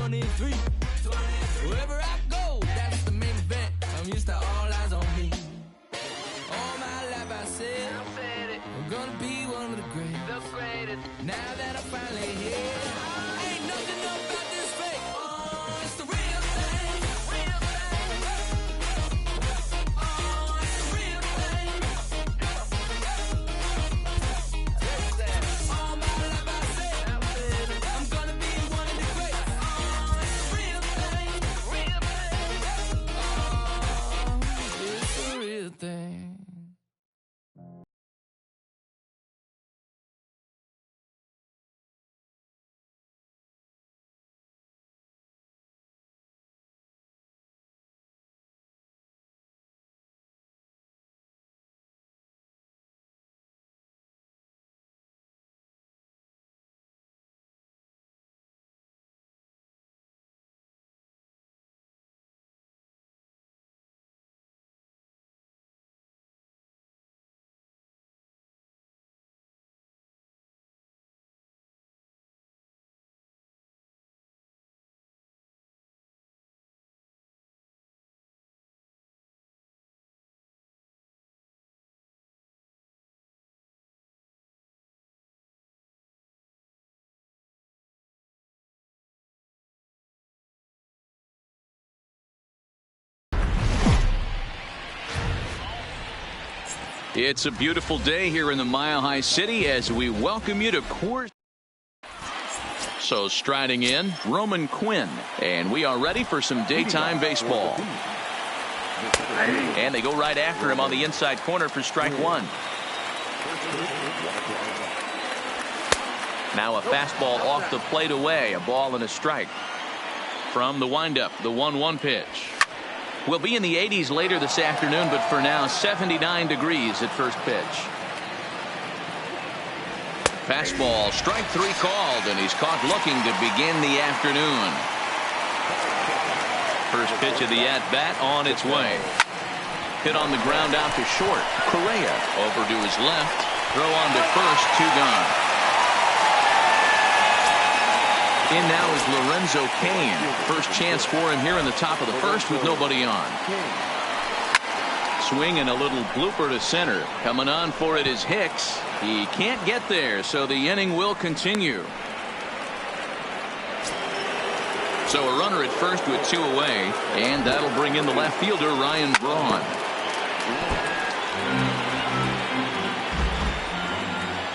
23. Wherever I go, that's the main event. I'm used to all eyes on me. All my life I said I'm gonna be one of the greatest. Now that I'm finally here, ain't nothing about this fake. Oh, it's the real thing. Oh, it's the real thing. All my life I said I'm gonna be one of the greatest. Oh, it's the real thing. Oh, it's the real thing. It's a beautiful day here in the Mile High City as we welcome you to Coors. So striding in, Roman Quinn, and we are ready for some daytime baseball. And they go right after him on the inside corner for strike one. Now a fastball off the plate away, a ball and a strike. From the windup, the 1-1 pitch. We'll be in the 80s later this afternoon, but for now 79 degrees at first pitch. Fastball, strike three called, and he's caught looking to begin the afternoon. First pitch of the at-bat on its way. Hit on the ground out to short. Correa over to his left. Throw on to first, two gone. In now is Lorenzo Cain. First chance for him here in the top of the first with nobody on. Swing and a little blooper to center. Coming on for it is Hicks. He can't get there, so the inning will continue. So a runner at first with two away, and that'll bring in the left fielder Ryan Braun.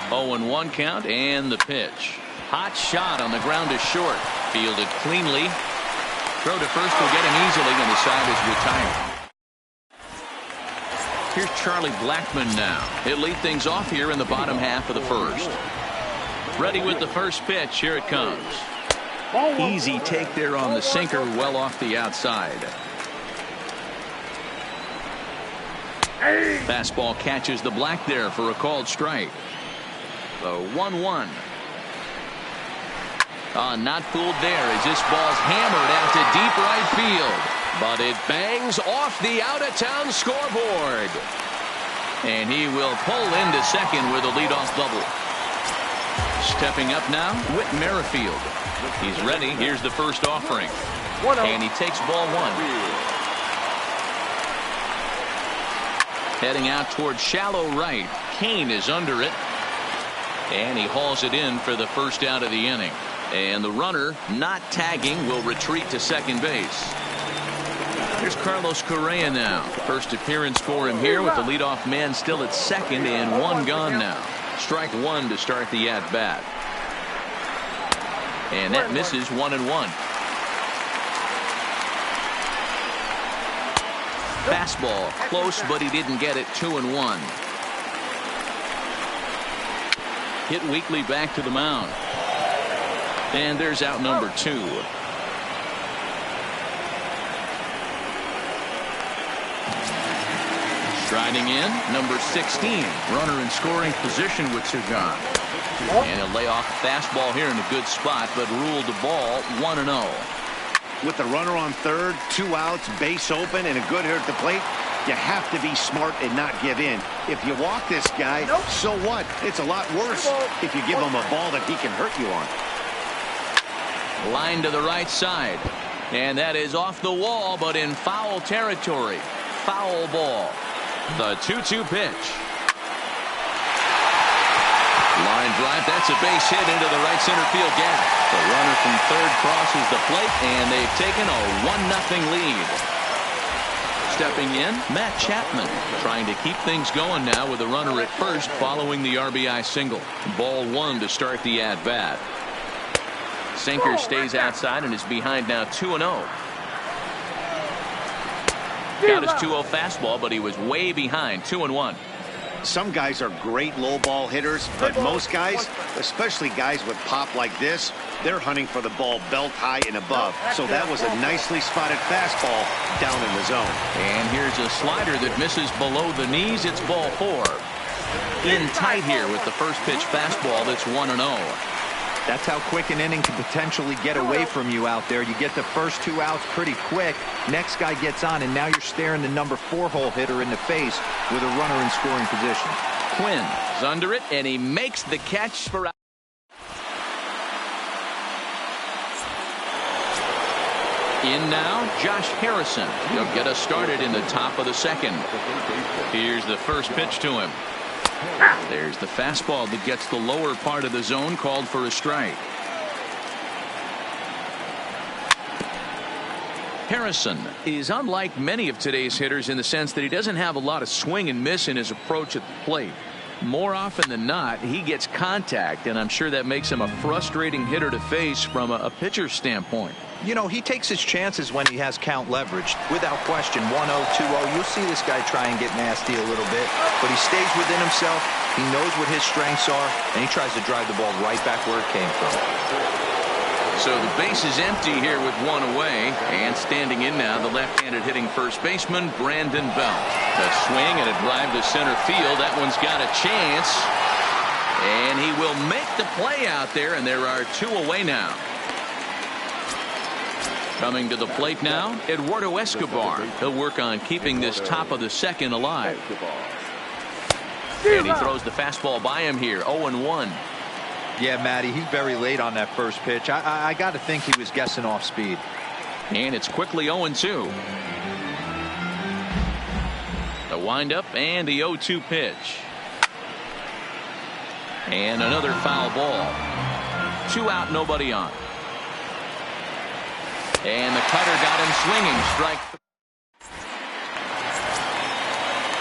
0-1 count and the pitch. Hot shot on the ground to short. Fielded cleanly. Throw to first will get him easily, and the side is retired. Here's Charlie Blackmon now. He'll lead things off here in the bottom half of the first. Ready with the first pitch. Here it comes. Easy take there on the sinker, well off the outside. Fastball catches the black there for a called strike. The 1-1. Not fooled there as this ball's hammered out to deep right field. But it bangs off the out-of-town scoreboard. And he will pull into second with a leadoff double. Stepping up now, Whit Merrifield. He's ready. Here's the first offering. And he takes ball one. Heading out towards shallow right. Cain is under it. And he hauls it in for the first out of the inning. And the runner, not tagging, will retreat to second base. Here's Carlos Correa now. First appearance for him here with the leadoff man still at second and one gone now. Strike one to start the at-bat. And that misses 1-1. Fastball close, but he didn't get it. 2-1. Hit weakly back to the mound. And there's out number two. Striding in, number 16. Runner in scoring position with Sagan. And a layoff fastball here in a good spot, but ruled the ball 1-0. With the runner on third, 2 outs, base open, and a good hitter at the plate, you have to be smart and not give in. If you walk this guy, so what? It's a lot worse if you give him a ball that he can hurt you on. Line to the right side. And that is off the wall, but in foul territory. Foul ball. The 2-2 pitch. Line drive. That's a base hit into the right center field gap. The runner from third crosses the plate, and they've taken a 1-0 lead. Stepping in, Matt Chapman, trying to keep things going now with a runner at first following the RBI single. Ball one to start the at-bat. Sinker stays outside and is behind now 2-0. Got his 2-0 fastball, but he was way behind, 2-1. Some guys are great low ball hitters, but most guys, especially guys with pop like this, they're hunting for the ball belt high and above. So that was a nicely spotted fastball down in the zone. And here's a slider that misses below the knees. It's ball 4. In tight here with the first pitch fastball that's 1-0. That's how quick an inning can potentially get away from you out there. You get the first 2 outs pretty quick. Next guy gets on, and now you're staring the number 4 hole hitter in the face with a runner in scoring position. Quinn is under it, and he makes the catch for out. In now, Josh Harrison. He'll get us started in the top of the second. Here's the first pitch to him. There's the fastball that gets the lower part of the zone, called for a strike. Harrison is unlike many of today's hitters in the sense that he doesn't have a lot of swing and miss in his approach at the plate. More often than not, he gets contact, and I'm sure that makes him a frustrating hitter to face from a pitcher's standpoint. You know, he takes his chances when he has count leverage. Without question, 1-0, 2-0, you'll see this guy try and get nasty a little bit, but he stays within himself. He knows what his strengths are, and he tries to drive the ball right back where it came from. So the base is empty here with 1 away, and standing in now, the left-handed hitting first baseman, Brandon Belt. A swing and a drive to center field. That one's got a chance, and he will make the play out there, and there are 2 away now. Coming to the plate now, Eduardo Escobar. He'll work on keeping this top of the second alive. And he throws the fastball by him here, 0-1. Yeah, Matty, he's very late on that first pitch. I got to think he was guessing off speed. And it's quickly 0-2. The windup and the 0-2 pitch. And another foul ball. 2 out, nobody on. And the cutter got him swinging. Strike.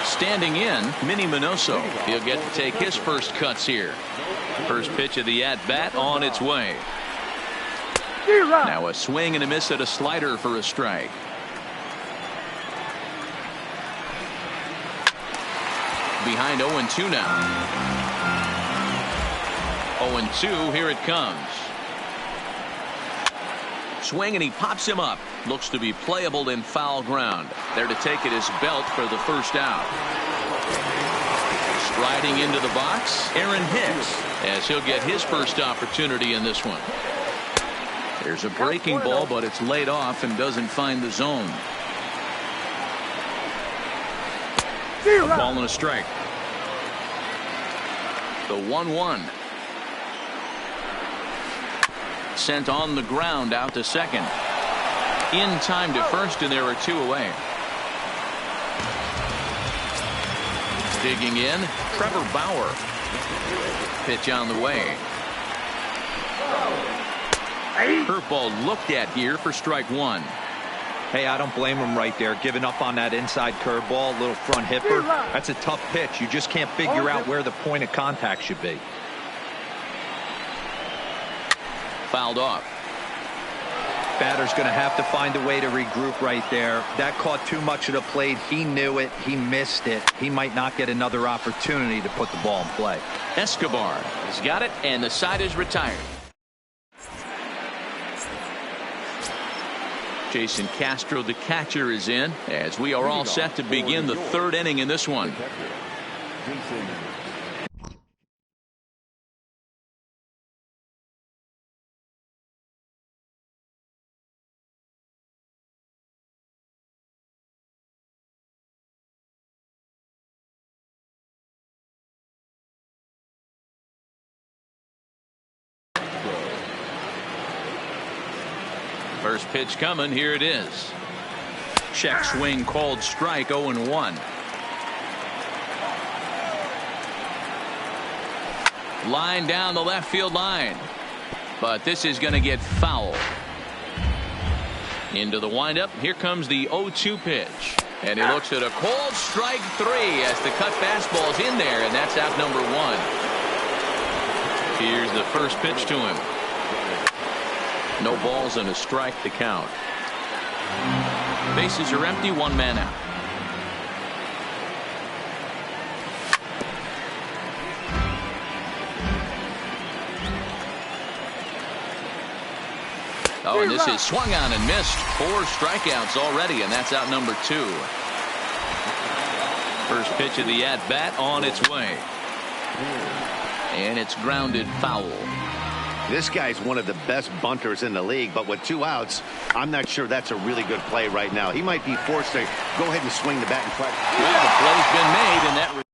Standing in, Minnie Minoso. He'll get to take his first cuts here. First pitch of the at-bat on its way. Now a swing and a miss at a slider for a strike. Behind 0-2 now. 0-2, here it comes. Swing, and he pops him up. Looks to be playable in foul ground. There to take it is Belt for the first out. Striding into the box, Aaron Hicks, as he'll get his first opportunity in this one. There's a breaking ball, but it's laid off and doesn't find the zone. A ball and a strike. The 1-1. Sent on the ground out to second. In time to first, and there are 2 away. Digging in, Trevor Bauer. Pitch on the way. Curveball looked at here for strike 1. Hey, I don't blame him right there, giving up on that inside curveball, little front hipper. That's a tough pitch. You just can't figure out where the point of contact should be. Fouled off. Batter's going to have to find a way to regroup right there. That caught too much of the plate. He knew it. He missed it. He might not get another opportunity to put the ball in play. Escobar has got it, and the side is retired. Jason Castro, the catcher, is in, as we are all set to begin the 3rd inning in this one. First pitch coming. Here it is. Check swing called strike. 0-1. Line down the left field line. But this is going to get foul. Into the windup. Here comes the 0-2 pitch. And he looks at a called strike 3 as the cut fastball's in there, and that's out number 1. Here's the first pitch to him. No balls and a strike to count. Bases are empty, 1 man out. Oh, and this is swung on and missed. 4 strikeouts already, and that's out number 2. First pitch of the at-bat on its way. And it's grounded foul. This guy's one of the best bunters in the league, but with 2 outs, I'm not sure that's a really good play right now. He might be forced to go ahead and swing the bat and try. Well, the play's been made, and that.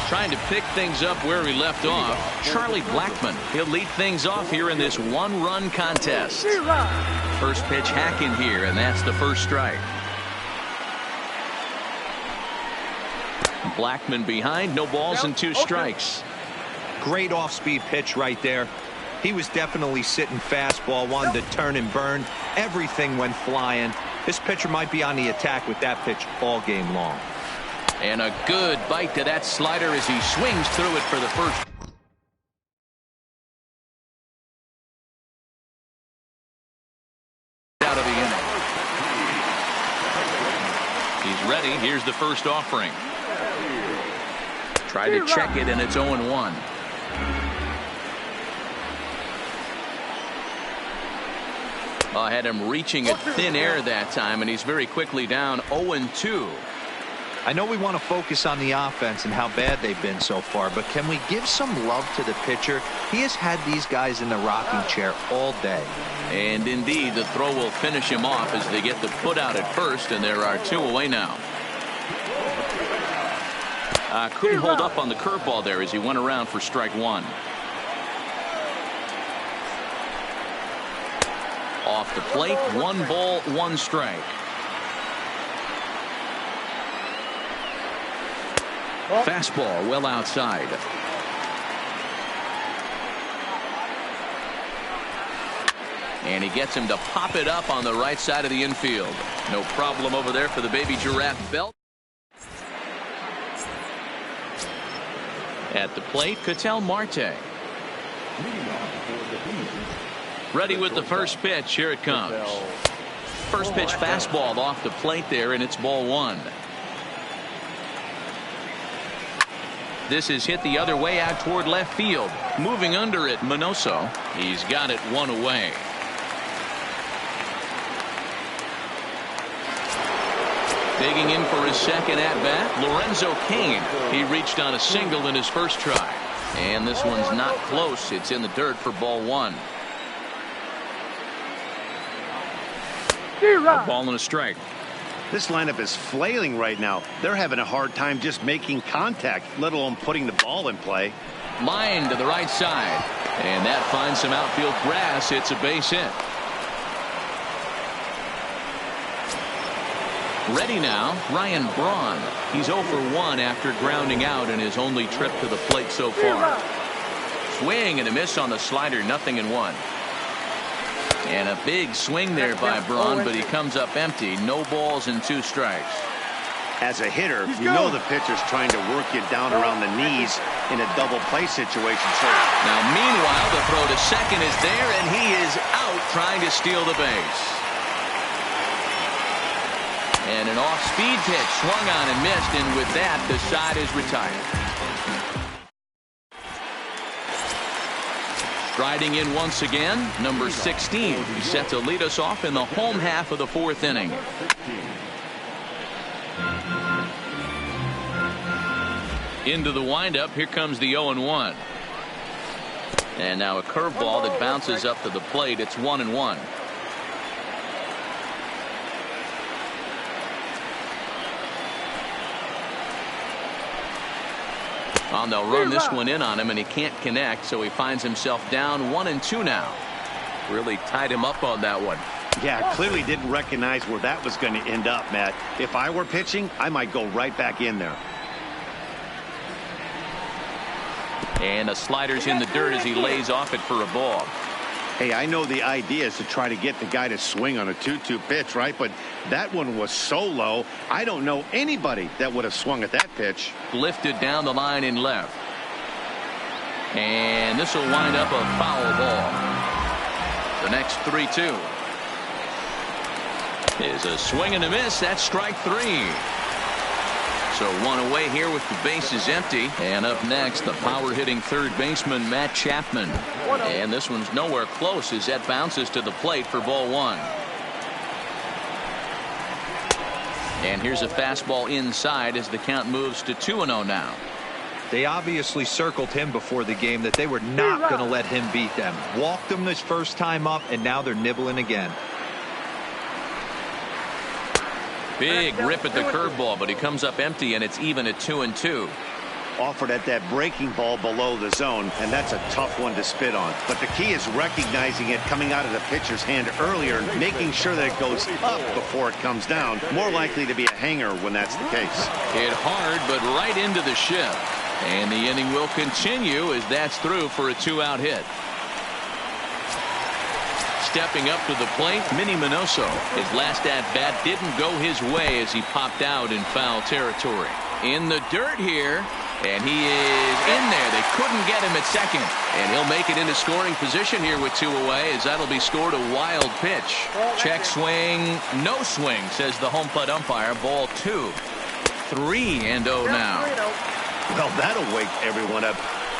Trying to pick things up where he left off. Charlie Blackmon. He'll lead things off here in this 1-run contest. First pitch hacking here, and that's the first strike. Blackmon behind, no balls and 2 strikes. Great off-speed pitch right there. He was definitely sitting fastball, wanted to turn and burn. Everything went flying. This pitcher might be on the attack with that pitch all game long. And a good bite to that slider as he swings through it for the first. Out of the inning. He's ready. Here's the first offering. Try to check it, and it's 0-1. I had him reaching at thin air that time, and he's very quickly down 0-2. I know we want to focus on the offense and how bad they've been so far, but can we give some love to the pitcher? He has had these guys in the rocking chair all day. And indeed, the throw will finish him off as they get the put out at first, and there are 2 away now. Couldn't hold up on the curveball there as he went around for strike 1. Off the plate, 1 ball, 1 strike. Fastball well outside. And he gets him to pop it up on the right side of the infield. No problem over there for the baby giraffe belt. At the plate, Ketel Marte. Ready with the first pitch. Here it comes. First pitch fastball off the plate there, and it's ball 1. This is hit the other way out toward left field. Moving under it, Minoso. He's got it 1 away. Digging in for his second at-bat, Lorenzo Cain. He reached on a single in his first try. And this one's not close. It's in the dirt for ball 1. A ball and a strike. This lineup is flailing right now. They're having a hard time just making contact, let alone putting the ball in play. Line to the right side. And that finds some outfield grass. It's a base hit. Ready now, Ryan Braun. He's 0 for 1 after grounding out in his only trip to the plate so far. Swing and a miss on the slider, 0-1. And a big swing there by Braun, but he comes up empty. No balls and 2 strikes. As a hitter, you know the pitcher's trying to work you down around the knees in a double play situation. So now, meanwhile, the throw to second is there, and he is out trying to steal the base. And an off-speed pitch swung on and missed, and with that, the side is retired. Striding in once again, number 16. He's set to lead us off in the home half of the 4th inning. Into the windup, here comes the 0-1. And now a curveball that bounces up to the plate. It's 1-1. Well, they'll run this one in on him, and he can't connect, so he finds himself down 1-2 now. Really tied him up on that one. Yeah, clearly didn't recognize where that was going to end up, Matt. If I were pitching, I might go right back in there. And a slider's in the dirt as he lays off it for a ball. Hey, I know the idea is to try to get the guy to swing on a 2-2 pitch, right? But that one was so low, I don't know anybody that would have swung at that pitch. Lifted down the line in left. And this will wind up a foul ball. The next 3-2 is a swing and a miss. That's strike 3. So one away here with the bases empty. And up next, the power-hitting third baseman, Matt Chapman. And this one's nowhere close as that bounces to the plate for ball 1. And here's a fastball inside as the count moves to 2-0 now. They obviously circled him before the game that they were not going to let him beat them. Walked him this first time up, and now they're nibbling again. Big rip at the curveball, but he comes up empty, and it's even at 2-2. Offered at that breaking ball below the zone, and that's a tough one to spit on. But the key is recognizing it coming out of the pitcher's hand earlier and making sure that it goes up before it comes down. More likely to be a hanger when that's the case. Hit hard, but right into the ship. And the inning will continue as that's through for a 2-out hit. Stepping up to the plate, Minnie Minoso. His last at-bat didn't go his way as he popped out in foul territory. In the dirt here, and he is in there. They couldn't get him at second. And he'll make it into scoring position here with 2 away as that'll be scored a wild pitch. Check swing, no swing, says the home plate umpire. Ball 2. 3-0 now. Well, that'll wake everyone up.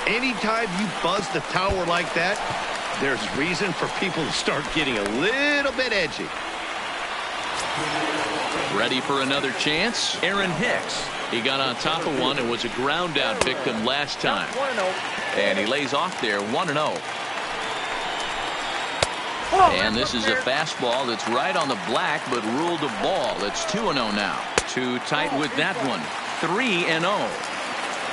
Anytime you buzz the tower like that, there's reason for people to start getting a little bit edgy. Ready for another chance? Aaron Hicks. He got on top of one and was a ground out victim last time. And he lays off there 1-0. And this is a fastball that's right on the black but ruled a ball. It's 2-0 now. Too tight with that one. 3-0.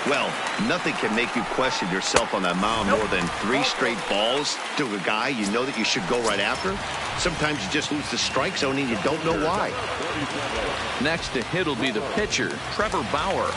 Well, nothing can make you question yourself on that mound more than 3 straight balls to a guy you know that you should go right after. Sometimes you just lose the strike zone and you don't know why. Next to hit will be the pitcher, Trevor Bauer.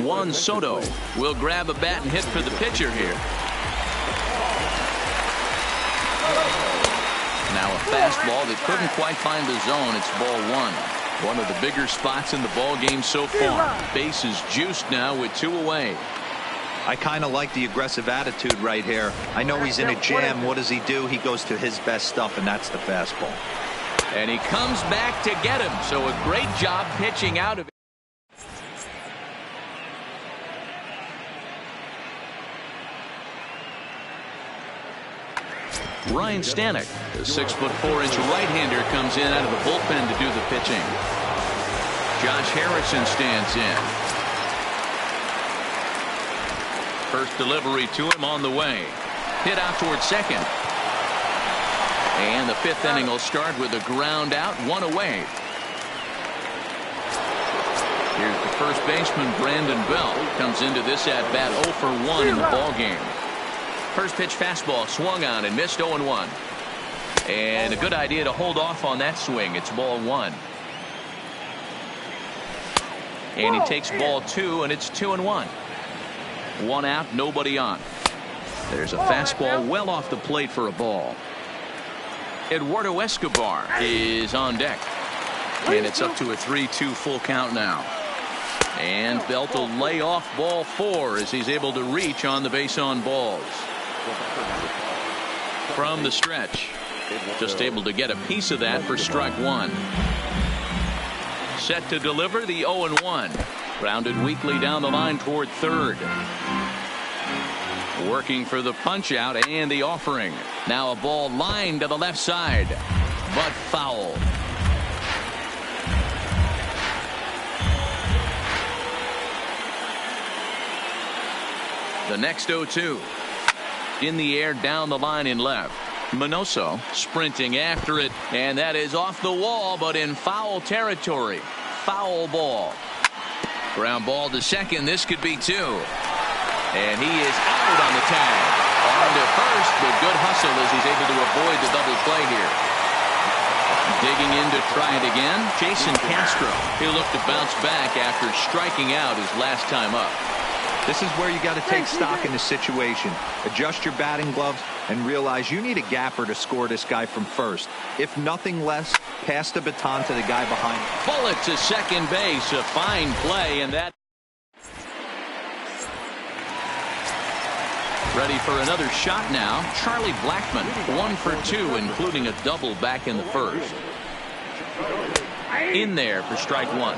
Juan Soto will grab a bat and hit for the pitcher here. Now a fastball that couldn't quite find the zone. It's ball 1. One of the bigger spots in the ball game so far. Bases juiced now with 2 away. I kind of like the aggressive attitude right here. I know he's in a jam. What does he do? He goes to his best stuff, and that's the fastball. And he comes back to get him. So a great job pitching out of it. Ryan Stanek, the 6'4" right-hander, comes in out of the bullpen to do the pitching. Josh Harrison stands in. First delivery to him on the way. Hit out towards second. And the 5th inning will start with a ground out, 1 away. Here's the first baseman, Brandon Bell. Comes into this at-bat 0 for 1 in the ballgame. First pitch fastball swung on and missed 0-1. And a good idea to hold off on that swing. It's ball 1. And he takes ball 2, and it's 2-1. 1 out, nobody on. There's a fastball well off the plate for a ball. Eduardo Escobar is on deck. And it's up to a 3-2 full count now. And Belt will lay off ball 4 as he's able to reach on the base on balls. From the stretch, just able to get a piece of that for strike 1. Set to deliver the 0-1. Grounded weakly down the line toward third. Working for the punch out and the offering. Now a ball lined to the left side, but foul. The next 0-2. In the air down the line in left. Minoso sprinting after it, and that is off the wall but in foul territory. Foul ball. Ground ball to second. This could be 2. And he is out on the tag. On to first, but good hustle as he's able to avoid the double play here. Digging in to try it again, Jason Castro. He'll look to bounce back after striking out his last time up. This is where you got to take stock in the situation. Adjust your batting gloves and realize you need a gapper to score this guy from first. If nothing less, pass the baton to the guy behind. Bullet to second base. A fine play, and that. Ready for another shot now. Charlie Blackmon, 1 for 2, including a double back in the first. In there for strike 1.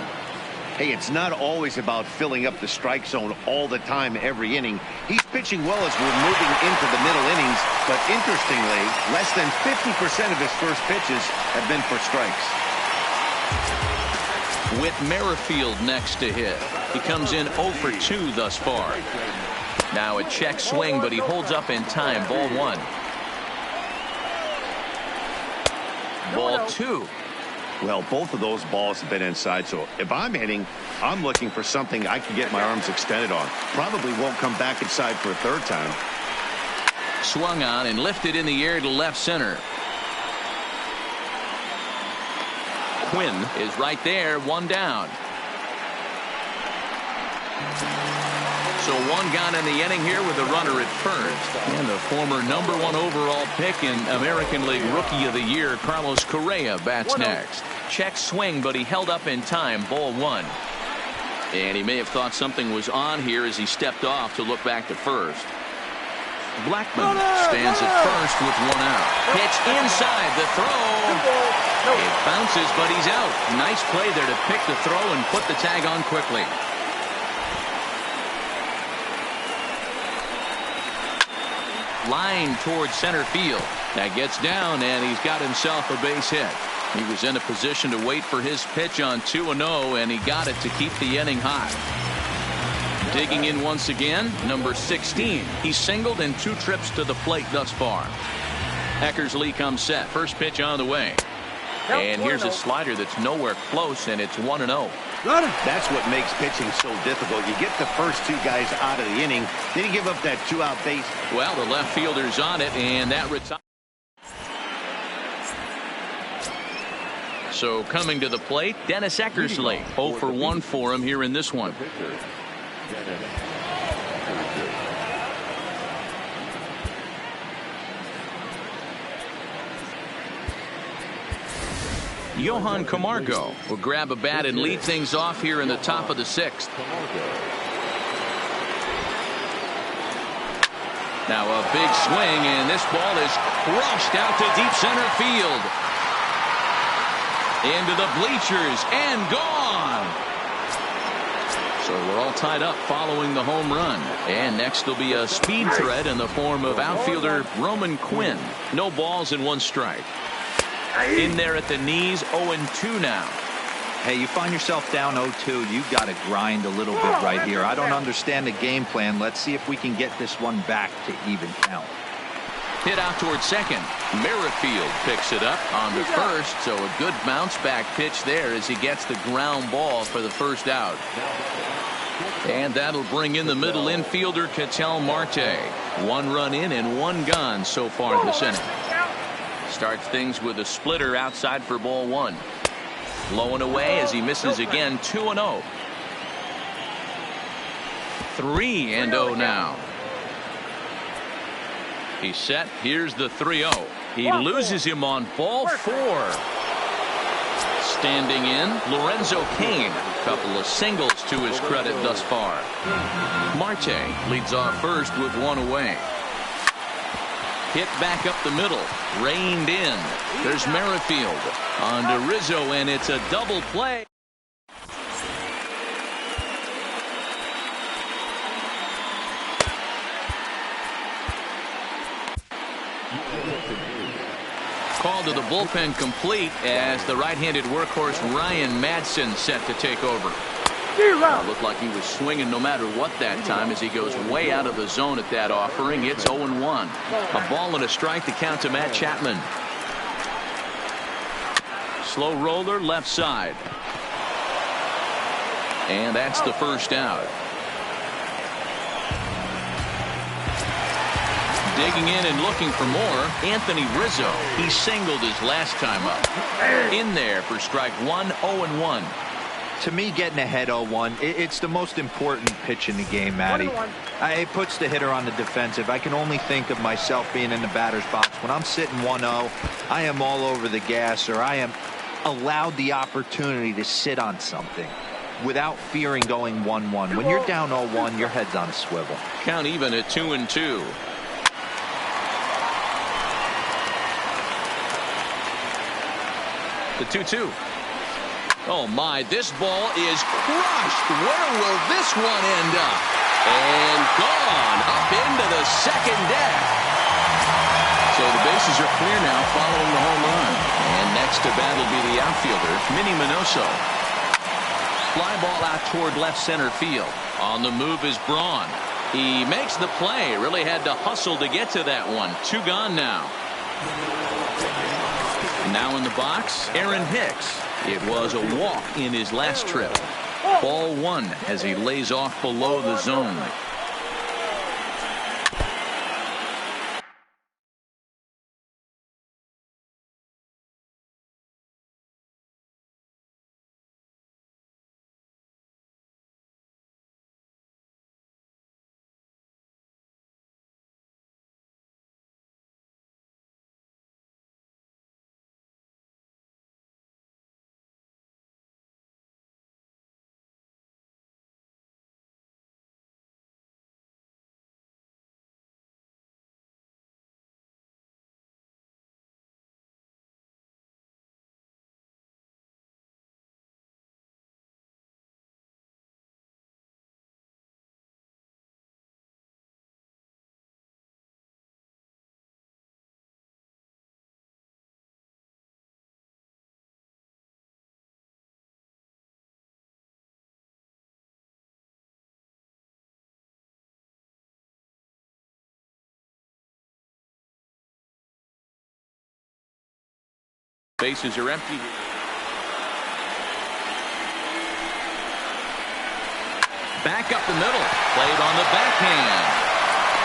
Hey, it's not always about filling up the strike zone all the time every inning. He's pitching well as we're moving into the middle innings, but interestingly, less than 50% of his first pitches have been for strikes. With Merrifield next to hit. He comes in 0 for 2 thus far. Now a check swing, but he holds up in time. Ball 1. Ball 2. Well, both of those balls have been inside, so if I'm hitting, I'm looking for something I can get my arms extended on. Probably won't come back inside for a third time. Swung on and lifted in the air to left center. Quinn is right there, 1 down. So 1 gone in the inning here with a runner at first. And the former #1 overall pick in American League Rookie of the Year, Carlos Correa, bats next. Check swing, but he held up in time. Ball 1. And he may have thought something was on here as he stepped off to look back to first. Blackmon stands at first with 1 out. Pitch inside, the throw. It bounces, but he's out. Nice play there to pick the throw and put the tag on quickly. Line towards center field. That gets down, and he's got himself a base hit. He was in a position to wait for his pitch on 2-0, and he got it to keep the inning hot. Digging in once again, number 16. He's singled in 2 trips to the plate thus far. Eckersley comes set. First pitch on the way. And here's a slider that's nowhere close, and it's 1-0. That's what makes pitching so difficult. You get the first 2 guys out of the inning, then you give up that 2-out base. Well, the left fielder's on it, and that retires. So coming to the plate, Dennis Eckersley. 0 for 1 for him here in this one. Johan Camargo will grab a bat and lead things off here in the top of the 6th. Now a big swing, and this ball is crushed out to deep center field. Into the bleachers and gone. So we're all tied up following the home run. And next will be a speed threat in the form of outfielder Roman Quinn. No balls and 1 strike. In there at the knees, 0-2 now. Hey, you find yourself down 0-2. You got to grind a little bit right here. I don't understand the game plan. Let's see if we can get this one back to even count. Hit out towards second. Merrifield picks it up on the first, so a good bounce back pitch there as he gets the ground ball for the first out. And that'll bring in the middle infielder Ketel Marte. 1 run in and 1 gone so far this inning. Starts things with a splitter outside for ball 1. Blowing away as he misses again. 2-0. 3-0 now. He's set. Here's the 3-0. He loses him on ball 4. Standing in, Lorenzo Cain. A couple of singles to his credit thus far. Marte leads off first with one away. Hit back up the middle. Reined in. There's Merrifield on to Rizzo, and it's a double play. Call to the bullpen complete as the right-handed workhorse Ryan Madson set to take over. Looked like he was swinging no matter what that time as he goes way out of the zone at that offering. It's 0-1. A ball and a strike to count to Matt Chapman. Slow roller left side. And that's the first out. Digging in and looking for more, Anthony Rizzo. He singled his last time up. In there for strike one, 0-1. To me, getting ahead 0-1, it's the most important pitch in the game, Matty. It puts the hitter on the defensive. I can only think of myself being in the batter's box. When I'm sitting 1-0, I am all over the gas, or I am allowed the opportunity to sit on something without fearing going 1-1. When you're down 0-1, your head's on a swivel. Count even at 2-2. The 2-2. Oh my, this ball is crushed. Where will this one end up? And gone up into the second deck. So the bases are clear now following the home run. And next to bat will be the outfielder, Minnie Minoso. Fly ball out toward left center field. On the move is Braun. He makes the play. Really had to hustle to get to that one. Two gone now. Now in the box, Aaron Hicks. It was a walk in his last trip. Ball one as he lays off below the zone. Bases are empty. Back up the middle. Played on the backhand.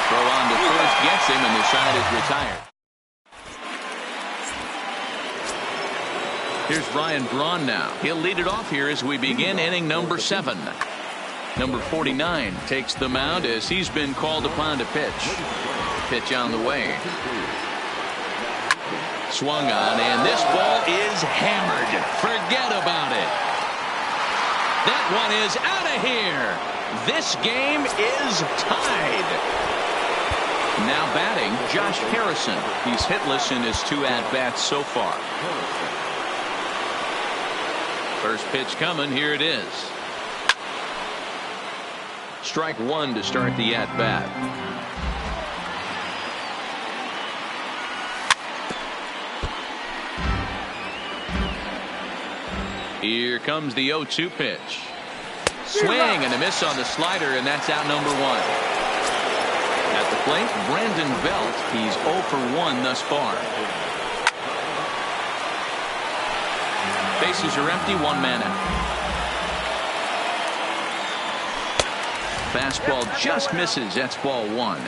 Throw on to first gets him, and the side is retired. Here's Brian Braun now. He'll lead it off here as we begin inning number 7. Number 49 takes the mound as he's been called upon to pitch. Pitch on the way. Swung on, and this ball is hammered. Forget about it. That one is out of here. This game is tied. Now batting, Josh Harrison. He's hitless in his 2 at-bats so far. First pitch coming. Here it is. Strike one to start the at-bat. Here comes the 0-2 pitch. Swing and a miss on the slider, and that's out number 1. At the plate, Brandon Belt. He's 0 for 1 thus far. Bases are empty, 1 man out. Fastball just misses. That's ball 1.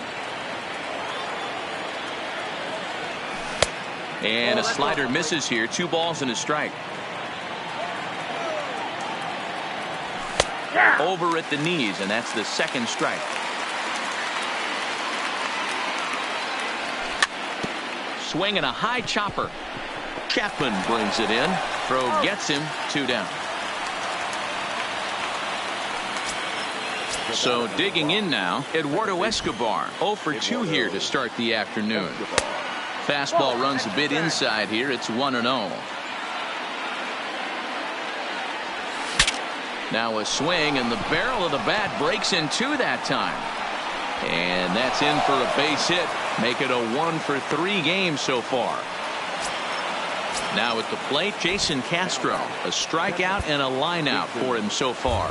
And a slider misses here. 2 balls and a strike. Over at the knees, and that's the second strike. Swing and a high chopper. Chapman brings it in. Throw gets him. 2 down. So digging in now, Eduardo Escobar. 0 for 2 here to start the afternoon. Fastball runs a bit inside here. It's 1-0. Now a swing, and the barrel of the bat breaks in 2 that time. And that's in for a base hit. Make it a 1 for 3 game so far. Now at the plate, Jason Castro. A strikeout and a lineout for him so far.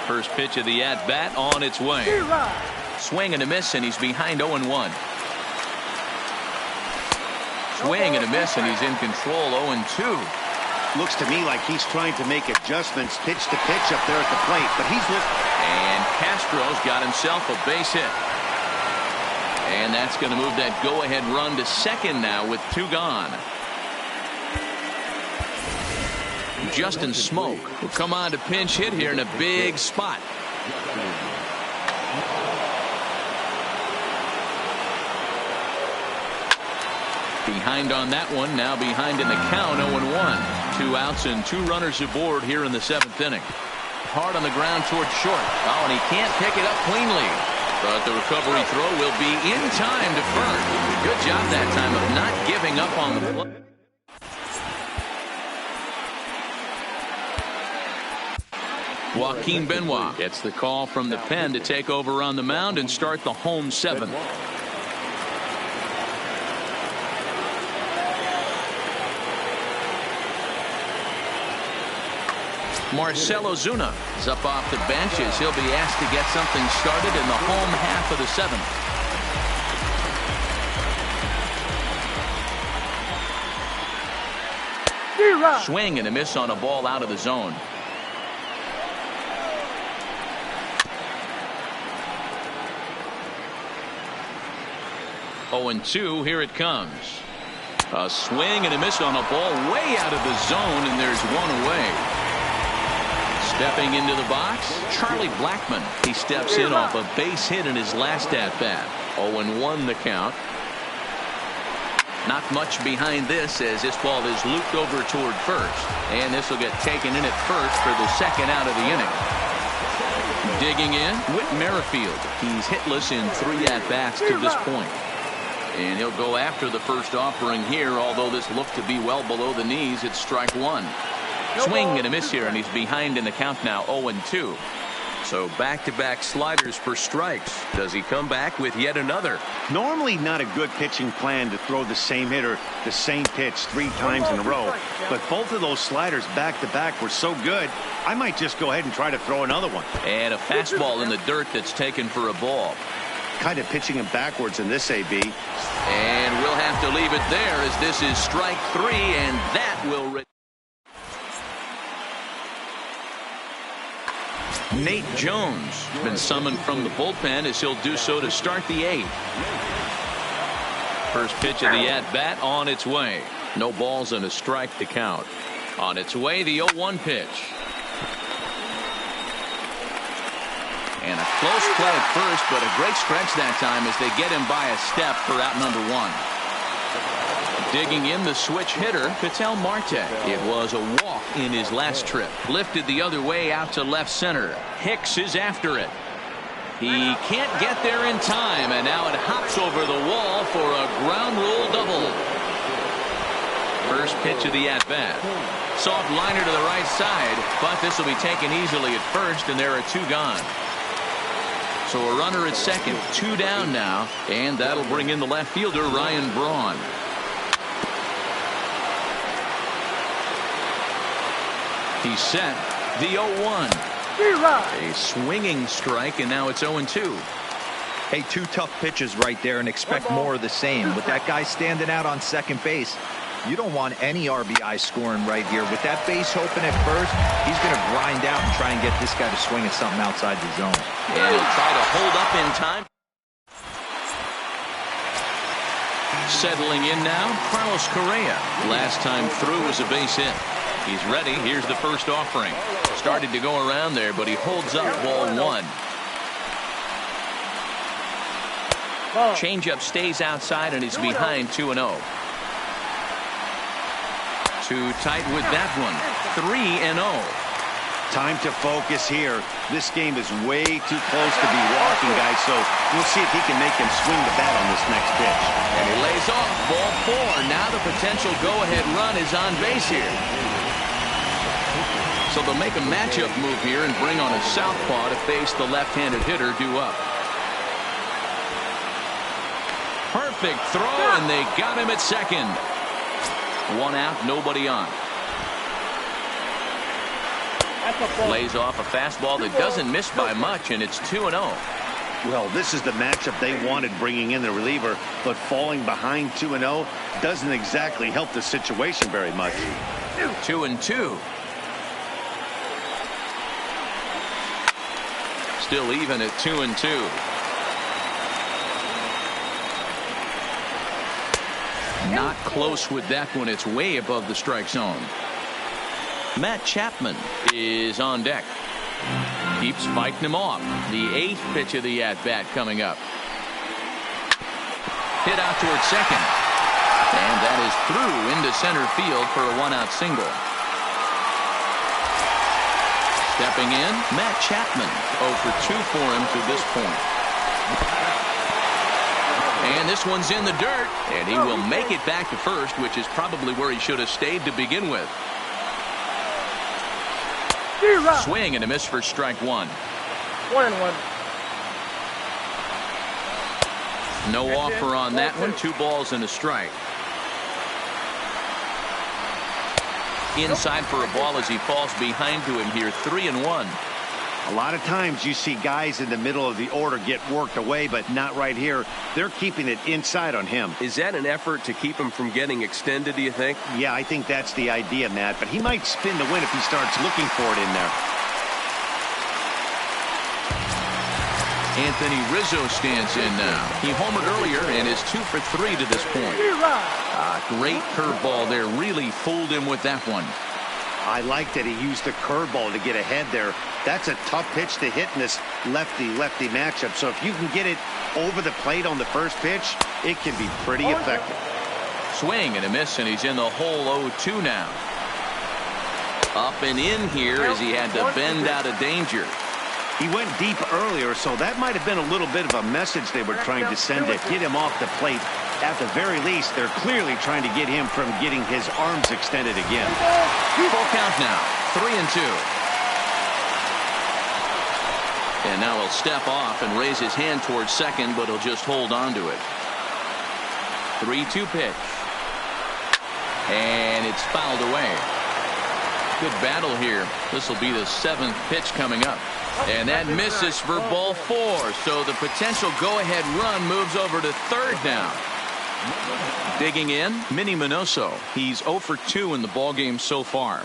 First pitch of the at-bat on its way. Swing and a miss, and he's behind 0-1. Swing and a miss, and he's in control. 0-2. Looks to me like he's trying to make adjustments pitch to pitch up there at the plate, but he's and Castro's got himself a base hit. And that's going to move that go-ahead run to second now with 2 gone. Justin Smoke will come on to pinch hit here in a big spot. Behind on that one, now behind in the count. 0-1. 2 outs and 2 runners aboard here in the 7th inning. Hard on the ground towards short. Oh, and he can't pick it up cleanly. But the recovery throw will be in time to first. Good job that time of not giving up on the play. Joaquin Benoit gets the call from the pen to take over on the mound and start the home 7th. Marcell Ozuna is up off the bench as he'll be asked to get something started in the home half of the 7th. Swing and a miss on a ball out of the zone. Oh, and 2, here it comes. A swing and a miss on a ball way out of the zone, and there's 1 away. Stepping into the box, Charlie Blackmon. He steps in off a base hit in his last at-bat. 0-1 the count. Not much behind this as this ball is looped over toward first. And this will get taken in at first for the 2nd out of the inning. Digging in, Whit Merrifield. He's hitless in 3 at-bats to this point. And he'll go after the first offering here, although this looked to be well below the knees. It's strike 1. Swing and a miss here, and he's behind in the count now. 0-2. So back-to-back sliders for strikes. Does he come back with yet another? normally not a good pitching plan to throw the same hitter the same pitch 3 times in a row, but both of those sliders back-to-back were so good, I might just go ahead and try to throw another one. And a fastball in the dirt that's taken for a ball. Kind of pitching him backwards in this AB. And we'll have to leave it there as this is strike 3, and that will... Nate Jones has been summoned from the bullpen as he'll do so to start the 8th. First pitch of the at-bat on its way. No balls and a strike to count. On its way, the 0-1 pitch. And a close play at first, but a great stretch that time as they get him by a step for out number 1. Digging in the switch hitter, Ketel Marte. It was a walk in his last trip. Lifted the other way out to left center. Hicks is after it. He can't get there in time, and now it hops over the wall for a ground rule double. First pitch of the at-bat. Soft liner to the right side, but this will be taken easily at first, and there are 2 gone. So a runner at second, 2 down now, and that'll bring in the left fielder, Ryan Braun. He's set. The 0-1. A swinging strike, and now it's 0-2. Hey, 2 tough pitches right there, and expect more of the same. With that guy standing out on second base, you don't want any RBI scoring right here. With that base open at first, he's going to grind out and try and get this guy to swing at something outside the zone. And he'll try to hold up in time. Settling in now, Carlos Correa. Last time through was a base hit. He's ready. Here's the first offering. Started to go around there, but he holds up ball 1. Changeup stays outside and is behind 2-0. Too tight with that one. 3-0. Time to focus here. This game is way too close to be walking, guys, so we'll see if he can make him swing the bat on this next pitch. And he lays off. Ball 4. Now the potential go-ahead run is on base here. So they'll make a matchup move here and bring on a southpaw to face the left-handed hitter due up. Perfect throw, and they got him at second. 1 out, nobody on. Lays off a fastball that doesn't miss by much, and it's 2-0. Well, this is the matchup they wanted, bringing in the reliever, but falling behind 2-0 doesn't exactly help the situation very much. 2-2. Still even at 2-2. Not close with that one. It's way above the strike zone. Matt Chapman is on deck. Keeps fighting him off. The 8th pitch of the at-bat coming up. Hit out towards second. And that is through into center field for a 1-out single. Stepping in, Matt Chapman. 0 for 2 for him to this point. And this one's in the dirt. And he will make it back to first, which is probably where he should have stayed to begin with. Swing and a miss for strike 1. 1-1. No offer on that one. 2 balls and a strike. Inside for a ball as he falls behind to him here. 3-1. A lot of times you see guys in the middle of the order get worked away, but not right here. They're keeping it inside on him. Is that an effort to keep him from getting extended, do you think? Yeah, I think that's the idea, Matt, but he might spin the win if he starts looking for it in there. Anthony Rizzo stands in now. He homered earlier and is 2 for 3 to this point. Great curveball there. Really fooled him with that one. I like that he used the curveball to get ahead there. That's a tough pitch to hit in this lefty-lefty matchup. So if you can get it over the plate on the first pitch, it can be pretty effective. Swing and a miss, and he's in the hole 0-2 now. Up and in here as he had to bend out of danger. He went deep earlier, so that might have been a little bit of a message they were trying to send to get him off the plate. At the very least, they're clearly trying to get him from getting his arms extended again. Full count now. 3-2. And now he'll step off and raise his hand towards second, but he'll just hold on to it. 3-2 pitch. And it's fouled away. Good battle here. This will be the 7th pitch coming up. And that misses for ball 4. So the potential go-ahead run moves over to third now. Digging in, Minnie Minoso. He's 0 for 2 in the ballgame so far.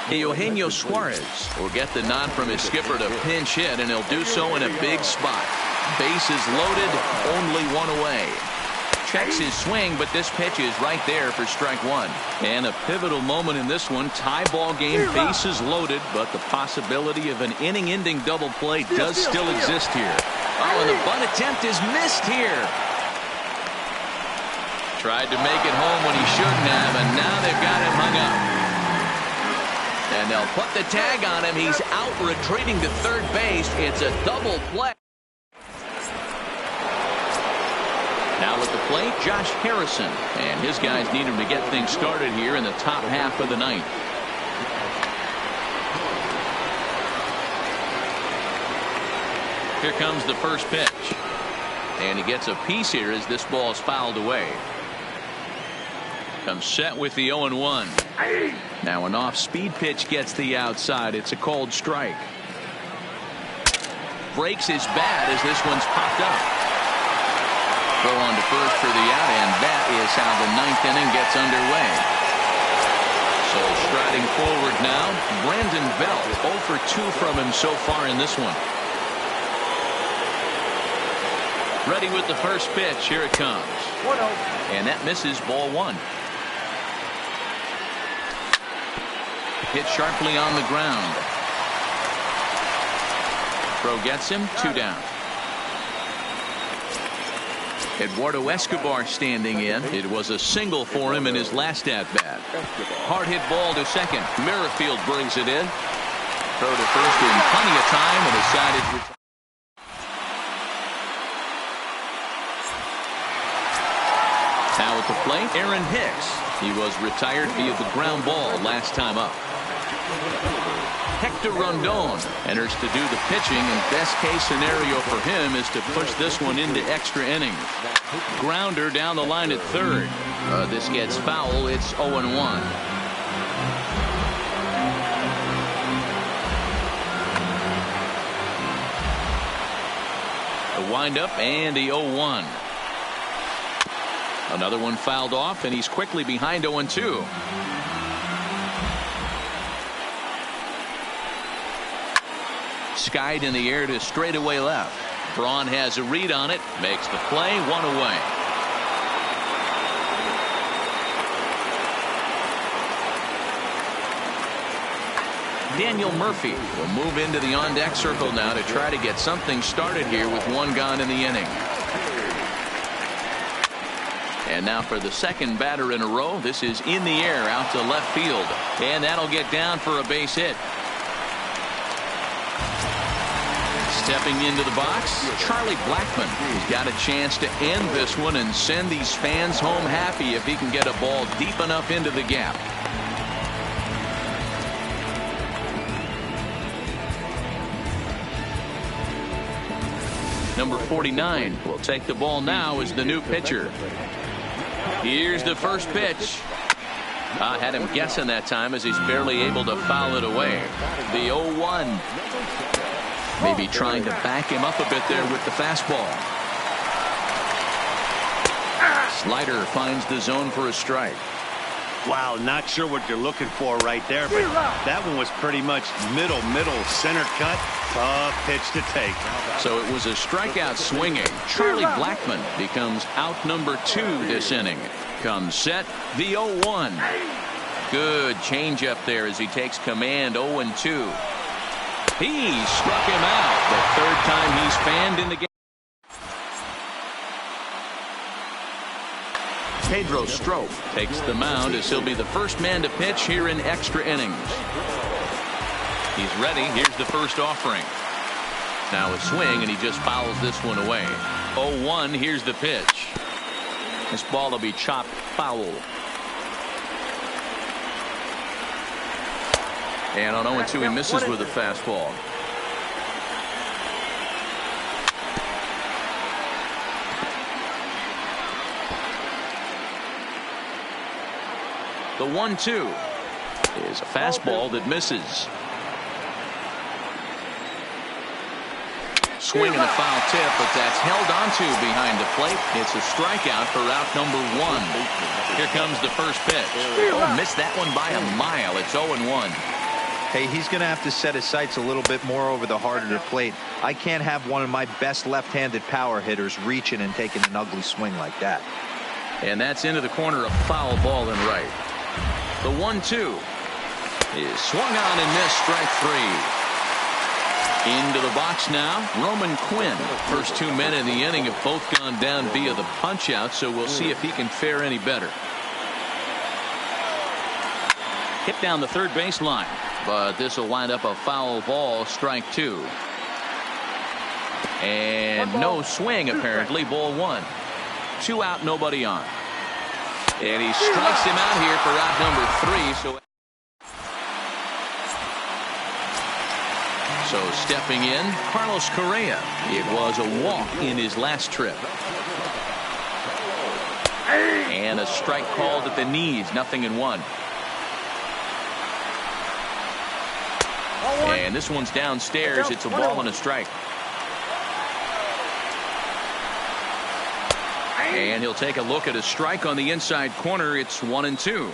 Eugenio Suarez will get the nod from his skipper to pinch hit, and he'll do so in a big spot. Bases loaded, only 1 away. Checks his swing, but this pitch is right there for strike 1. And a pivotal moment in this one. Tie ball game, bases loaded, but the possibility of an inning-ending double play does still exist here. Oh, and the bunt attempt is missed here. Tried to make it home when he shouldn't have, and now they've got him hung up. And they'll put the tag on him. He's out retreating to third base. It's a double play. Now at the plate, Josh Harrison. And his guys need him to get things started here in the top half of the ninth. Here comes the first pitch. And he gets a piece here as this ball is fouled away. Comes set with the 0-1. Now an off-speed pitch gets the outside. It's a called strike. breaks his bat as this one's popped up. Throw on to first for the out, and that is how the ninth inning gets underway. So striding forward now, Brandon Belt, 0 for 2 from him so far in this one. Ready with the first pitch. Here it comes. 1-0. And that misses, ball 1. Hit sharply on the ground. Throw gets him, 2 down. Eduardo Escobar standing in. It was a single for him in his last at-bat. Hard hit ball to second. Merrifield brings it in. Throw to first in plenty of time, and his side is retired. Now at the plate, Aaron Hicks. He was retired via the ground ball last time up. Hector Rondon enters to do the pitching, and best case scenario for him is to push this one into extra innings. Grounder down the line at third. This gets foul. It's 0-1. The windup and the 0-1. Another one fouled off, and he's quickly behind 0-2. Skied in the air to straightaway left. Braun has a read on it, makes the play, 1 away. Daniel Murphy will move into the on-deck circle now to try to get something started here with 1 gone in the inning. And now for the second batter in a row. This is in the air out to left field, and that'll get down for a base hit. Stepping into the box, Charlie Blackmon. He's got a chance to end this one and send these fans home happy if he can get a ball deep enough into the gap. Number 49 will take the ball now as the new pitcher. Here's the first pitch. I had him guessing that time as he's barely able to foul it away. The 0-1. Maybe trying to back him up a bit there with the fastball. Slider finds the zone for a strike. Wow, not sure what you're looking for right there, but that one was pretty much middle, center cut. Tough pitch to take. So it was a strikeout swinging. Charlie Blackmon becomes out number 2 this inning. Comes set, the 0-1. Good changeup there as he takes command. 0-2. He struck him out the third time he's fanned in the game. Pedro Strop takes the mound as he'll be the first man to pitch here in extra innings. He's ready. Here's the first offering. Now a swing, and he just fouls this one away. 0-1. Here's the pitch. This ball will be chopped foul. And on 0-2, he misses with a fastball. The 1-2 is a fastball that misses. Swing and a foul tip, but that's held onto behind the plate. It's a strikeout for out number 1. Here comes the first pitch. Oh, missed that one by a mile. It's 0-1. Hey, he's going to have to set his sights a little bit more over the heart of the plate. I can't have one of my best left-handed power hitters reaching and taking an ugly swing like that. And that's into the corner, a foul ball and right. The 1-2 is swung on and missed, strike 3. Into the box now, Roman Quinn. First 2 men in the inning have both gone down via the punch out, so we'll see if he can fare any better. Hit down the third baseline, but this will wind up a foul ball, strike 2. And no swing apparently, ball 1. 2 out, nobody on. And he strikes him out here for out number 3. So stepping in, Carlos Correa. It was a walk in his last trip. And a strike called at the knees, 0-1. And this one's downstairs. It's a ball and a strike. And he'll take a look at a strike on the inside corner. It's 1-2.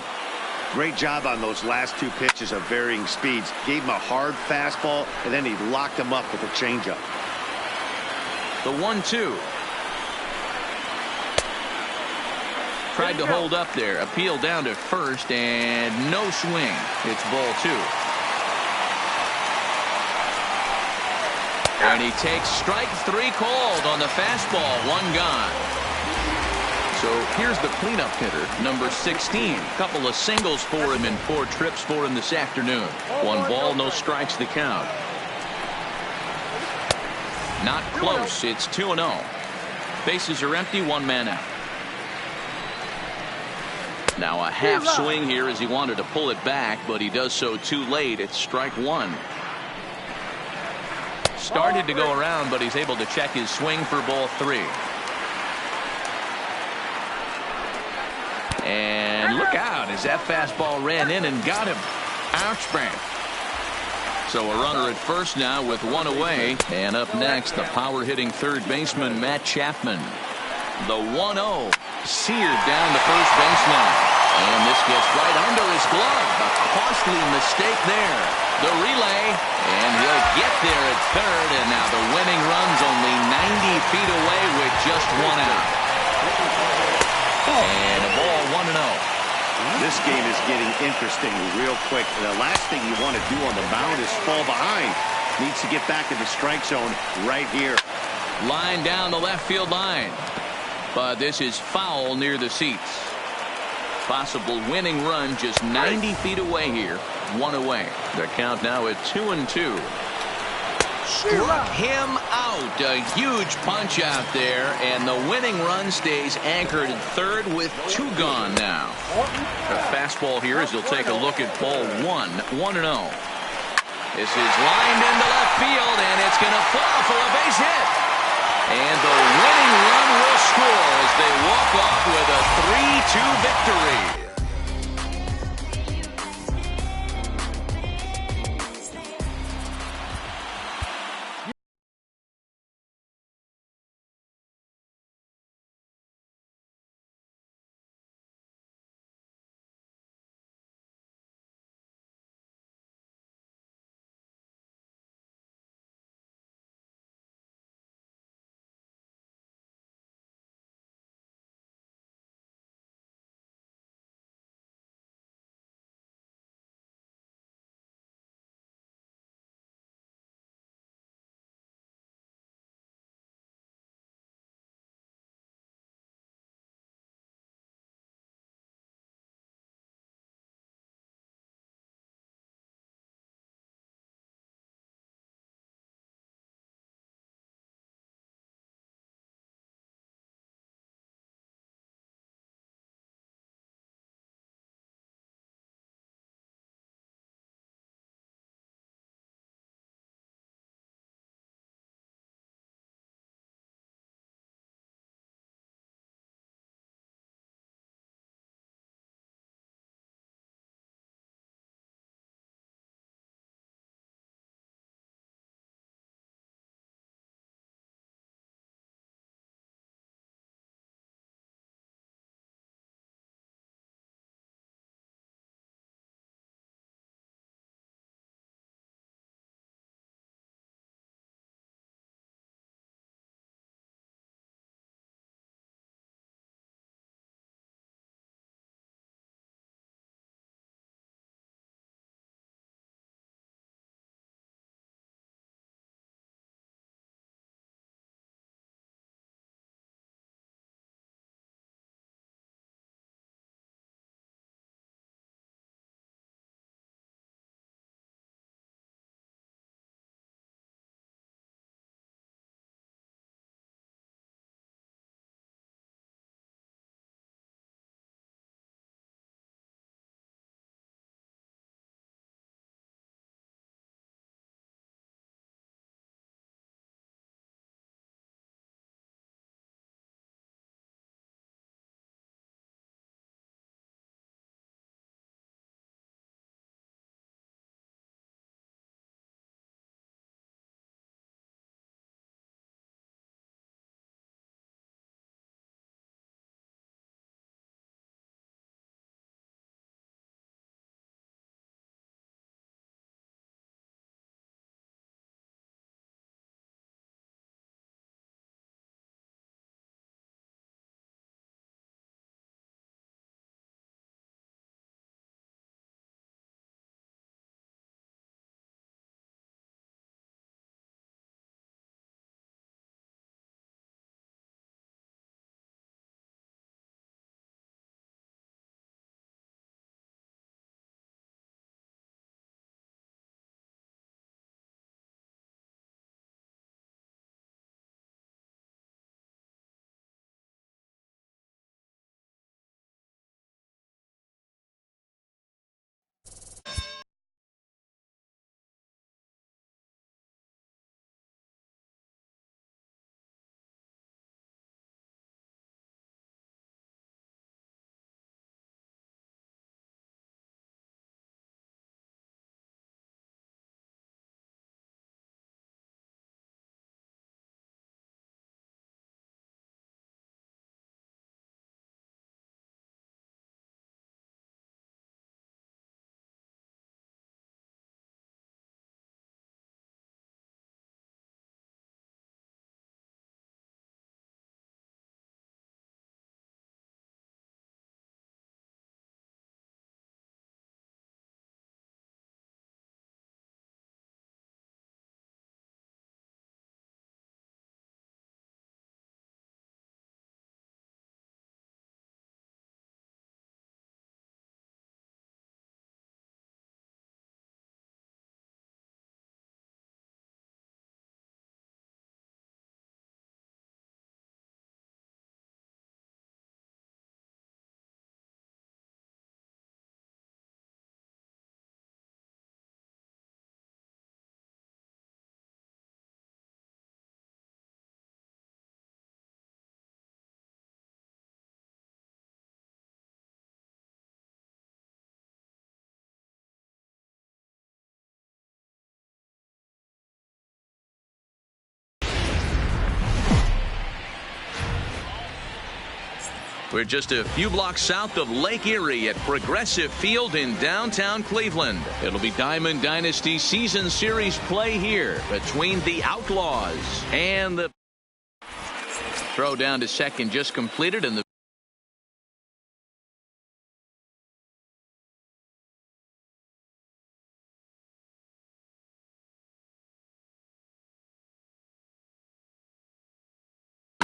Great job on those last two pitches of varying speeds. Gave him a hard fastball, and then he locked him up with a changeup. The 1-2. Tried to hold up there. Appeal down to first, and no swing. It's ball 2. And he takes strike 3 called on the fastball. 1 gone. So here's the cleanup hitter, number 16. Couple of singles for him and 4 trips for him this afternoon. 1 ball, no strikes the count. Not close. It's 2-0. Bases are empty, 1 man out. Now a half swing here as he wanted to pull it back, but he does so too late. It's strike 1. Started to go around, but he's able to check his swing for ball 3. And look out as that fastball ran in and got him. Ouch, bang. So a runner at first now with 1 away. And up next, the power-hitting third baseman, Matt Chapman. The 1-0 seared down the first baseline. And this gets right under his glove. A costly mistake there. The relay, and he'll get there at third. And now the winning run's only 90 feet away with just 1 out. And a ball, 1-0. This game is getting interesting real quick. The last thing you want to do on the mound is fall behind. Needs to get back in the strike zone right here. Line down the left field line. But this is foul near the seats. Possible winning run just 90 feet away here. 1 away. The count now at 2-2. Struck him out. A huge punch out there, and the winning run stays anchored at third with 2 gone now. The fastball here as he'll take a look at ball 1. 1-0. This is lined into left field, and it's going to fall for a base hit. And the winning run will score as they walk off with a 3-2 victory. We're just a few blocks south of Lake Erie at Progressive Field in downtown Cleveland. It'll be Diamond Dynasty Season Series play here between the Outlaws and the throw down to second just completed, and the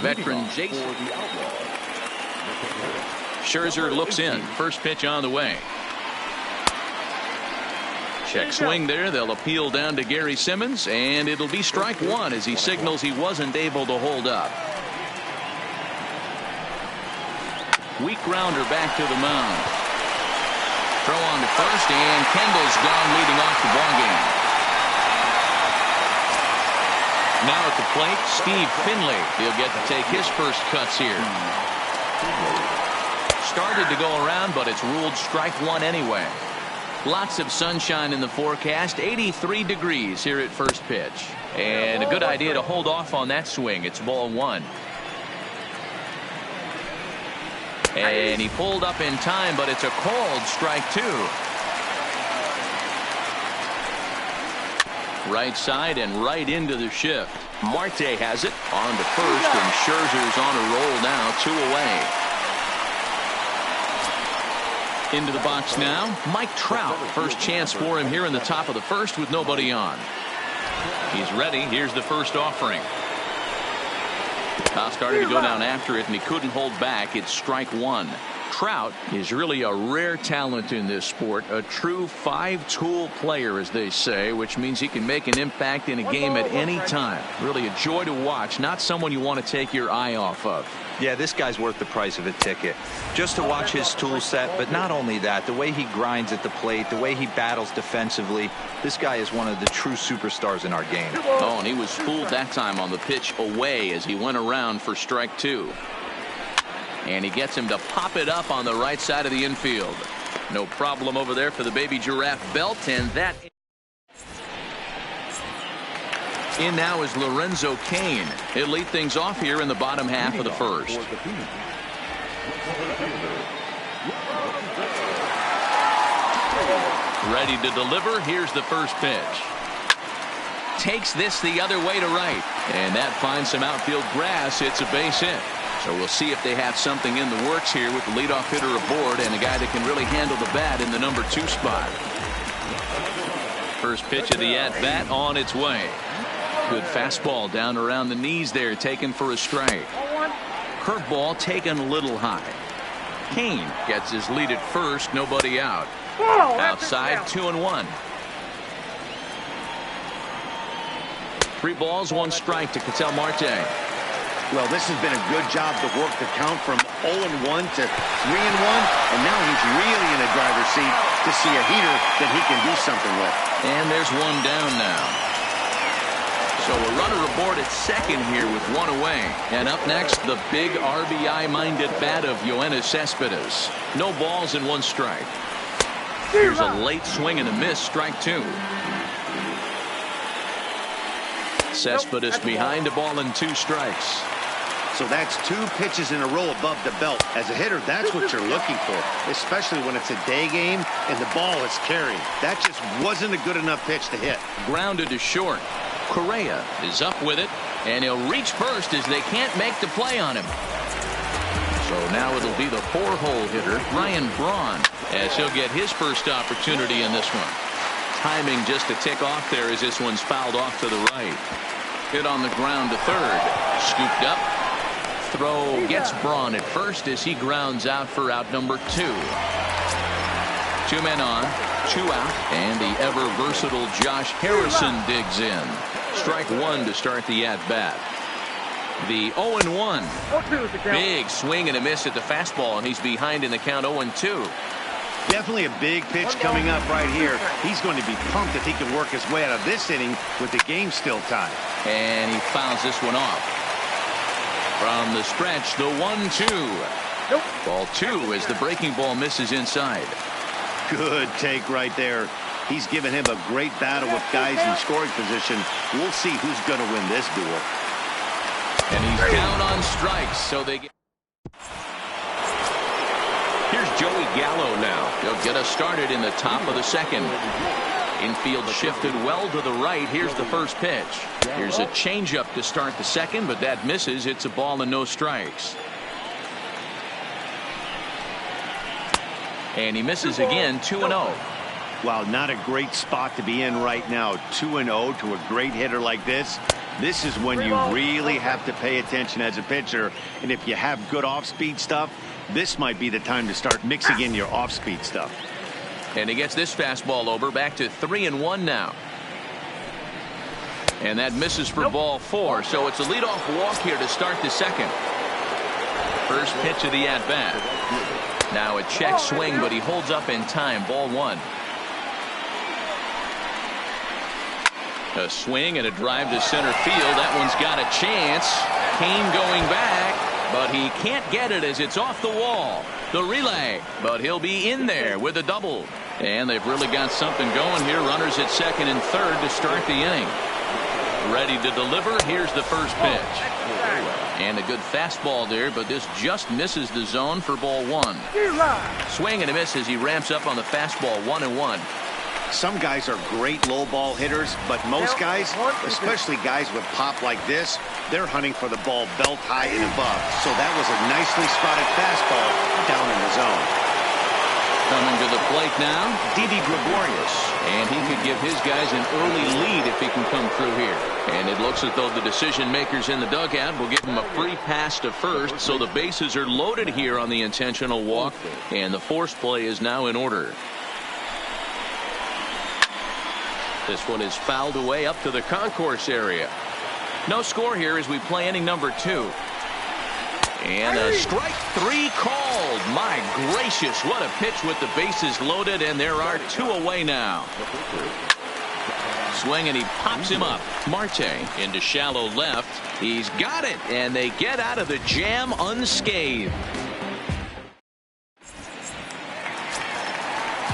veteran Jason. Scherzer looks in. First pitch on the way. Check swing there. They'll appeal down to Gary Simmons, and it'll be strike one as he signals he wasn't able to hold up. Weak grounder back to the mound. Throw on to first, and Kendall's gone leading off the ballgame. Now at the plate, Steve Finley. He'll get to take his first cuts here. Started to go around, but it's ruled strike one anyway. Lots of sunshine in the forecast. 83 degrees here at first pitch. And a good idea to hold off on that swing. It's ball one. And he pulled up in time, but it's a called strike two. Right side and right into the shift. Marte has it on to first, and Scherzer's on a roll now, 2 away. Into the box now, Mike Trout. First chance for him here in the top of the first with nobody on. He's ready. Here's the first offering. Started to go down after it, and he couldn't hold back. It's strike one. Trout is really a rare talent in this sport, a true five-tool player, as they say, which means he can make an impact in a game at any time. Really a joy to watch, not someone you want to take your eye off of. Yeah, this guy's worth the price of a ticket. Just to watch his tool set, but not only that, the way he grinds at the plate, the way he battles defensively, this guy is one of the true superstars in our game. Oh, and he was fooled that time on the pitch away as he went around for strike two. And he gets him to pop it up on the right side of the infield. No problem over there for the baby giraffe belt, and that in now is Lorenzo Cain. He'll lead things off here in the bottom half of the first. Ready to deliver. Here's the first pitch. Takes this the other way to right, and that finds some outfield grass. It's a base hit. So we'll see if they have something in the works here with the leadoff hitter aboard and a guy that can really handle the bat in the number 2 spot. First pitch of the at-bat on its way. Good fastball down around the knees there, taken for a strike. Curveball taken a little high. Cain gets his lead at first, nobody out. Outside, 2-1. 3 balls, 1 strike to Ketel Marte. Well, this has been a good job to work the count from 0-1 to 3-1, and now he's really in a driver's seat to see a heater that he can do something with. And there's 1 down now. So a runner aboard at second here with 1 away. And up next, the big RBI-minded bat of Yoenis Cespedes. No balls and 1 strike. Here's a late swing and a miss, strike 2. Cespedes behind a ball and 2 strikes. So that's 2 pitches in a row above the belt. As a hitter, that's what you're looking for, especially when it's a day game and the ball is carrying. That just wasn't a good enough pitch to hit. Grounded to short. Correa is up with it, and he'll reach first as they can't make the play on him. So now it'll be the 4-hole hitter, Ryan Braun, as he'll get his first opportunity in this one. Timing just a tick off there as this one's fouled off to the right. Hit on the ground to third. Scooped up. Throw gets Braun at first as he grounds out for out number 2. 2 men on, 2 out, and the ever versatile Josh Harrison digs in. Strike 1 to start the at-bat. The 0-1. Big swing and a miss at the fastball, and he's behind in the count 0-2. Definitely a big pitch coming up right here. He's going to be pumped if he can work his way out of this inning with the game still tied. And he fouls this one off. From the stretch, the 1-2. Ball 2 as the breaking ball misses inside. Good take right there. He's given him a great battle with guys in scoring position. We'll see who's going to win this duel. And he's down on strikes, so they get Gallo now. He'll get us started in the top of the second. Infield shifted well to the right. Here's the first pitch. Here's a changeup to start the second, but that misses. It's a ball and no strikes. And he misses again. 2-0. Wow, not a great spot to be in right now. 2-0 to a great hitter like this. This is when you really have to pay attention as a pitcher. And if you have good off-speed stuff, this might be the time to start mixing in your off-speed stuff. And he gets this fastball over. Back to 3-1 now. And that misses for ball 4. So it's a leadoff walk here to start the second. First pitch of the at-bat. Now a check swing, but he holds up in time. Ball 1. A swing and a drive to center field. That one's got a chance. Kane going back, but he can't get it as it's off the wall. The relay, but he'll be in there with a double. And they've really got something going here. Runners at second and third to start the inning. Ready to deliver. Here's the first pitch. And a good fastball there, but this just misses the zone for ball 1. Swing and a miss as he ramps up on the fastball. 1-1. Some guys are great low ball hitters, but most guys, especially guys with pop like this, they're hunting for the ball belt high and above. So that was a nicely spotted fastball down in the zone. Coming to the plate now, Didi Gregorius. And he could give his guys an early lead if he can come through here. And it looks as though the decision makers in the dugout will give him a free pass to first. So the bases are loaded here on the intentional walk. And the force play is now in order. This one is fouled away up to the concourse area. No score here as we play inning number 2. And a strike 3 called. My gracious, what a pitch with the bases loaded, and there are 2 away now. Swing, and he pops him up. Marte into shallow left. He's got it, and they get out of the jam unscathed.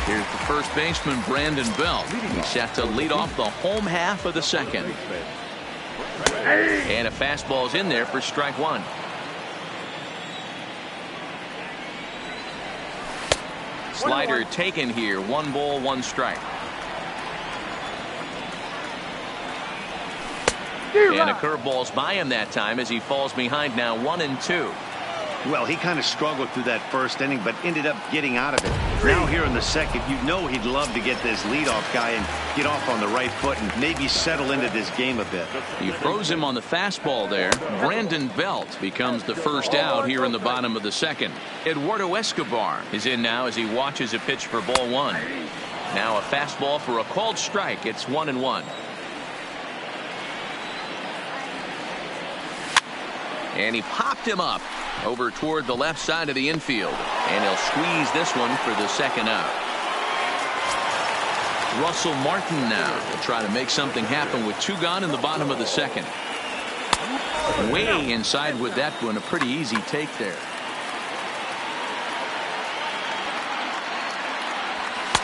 Here's the first baseman, Brandon Belt. He's set to lead off the home half of the second. And a fastball's in there for strike 1. Slider taken here. 1 ball, 1 strike. And a curveball's by him that time as he falls behind now 1-2. Well, he kind of struggled through that first inning, but ended up getting out of it. Now here in the second, you know he'd love to get this leadoff guy and get off on the right foot and maybe settle into this game a bit. He froze him on the fastball there. Brandon Belt becomes the first out here in the bottom of the second. Eduardo Escobar is in now as he watches a pitch for ball 1. Now a fastball for a called strike. It's 1-1. And he popped him up over toward the left side of the infield. And he'll squeeze this one for the second out. Russell Martin now will try to make something happen with 2 gone in the bottom of the second. Way inside with that one. A pretty easy take there.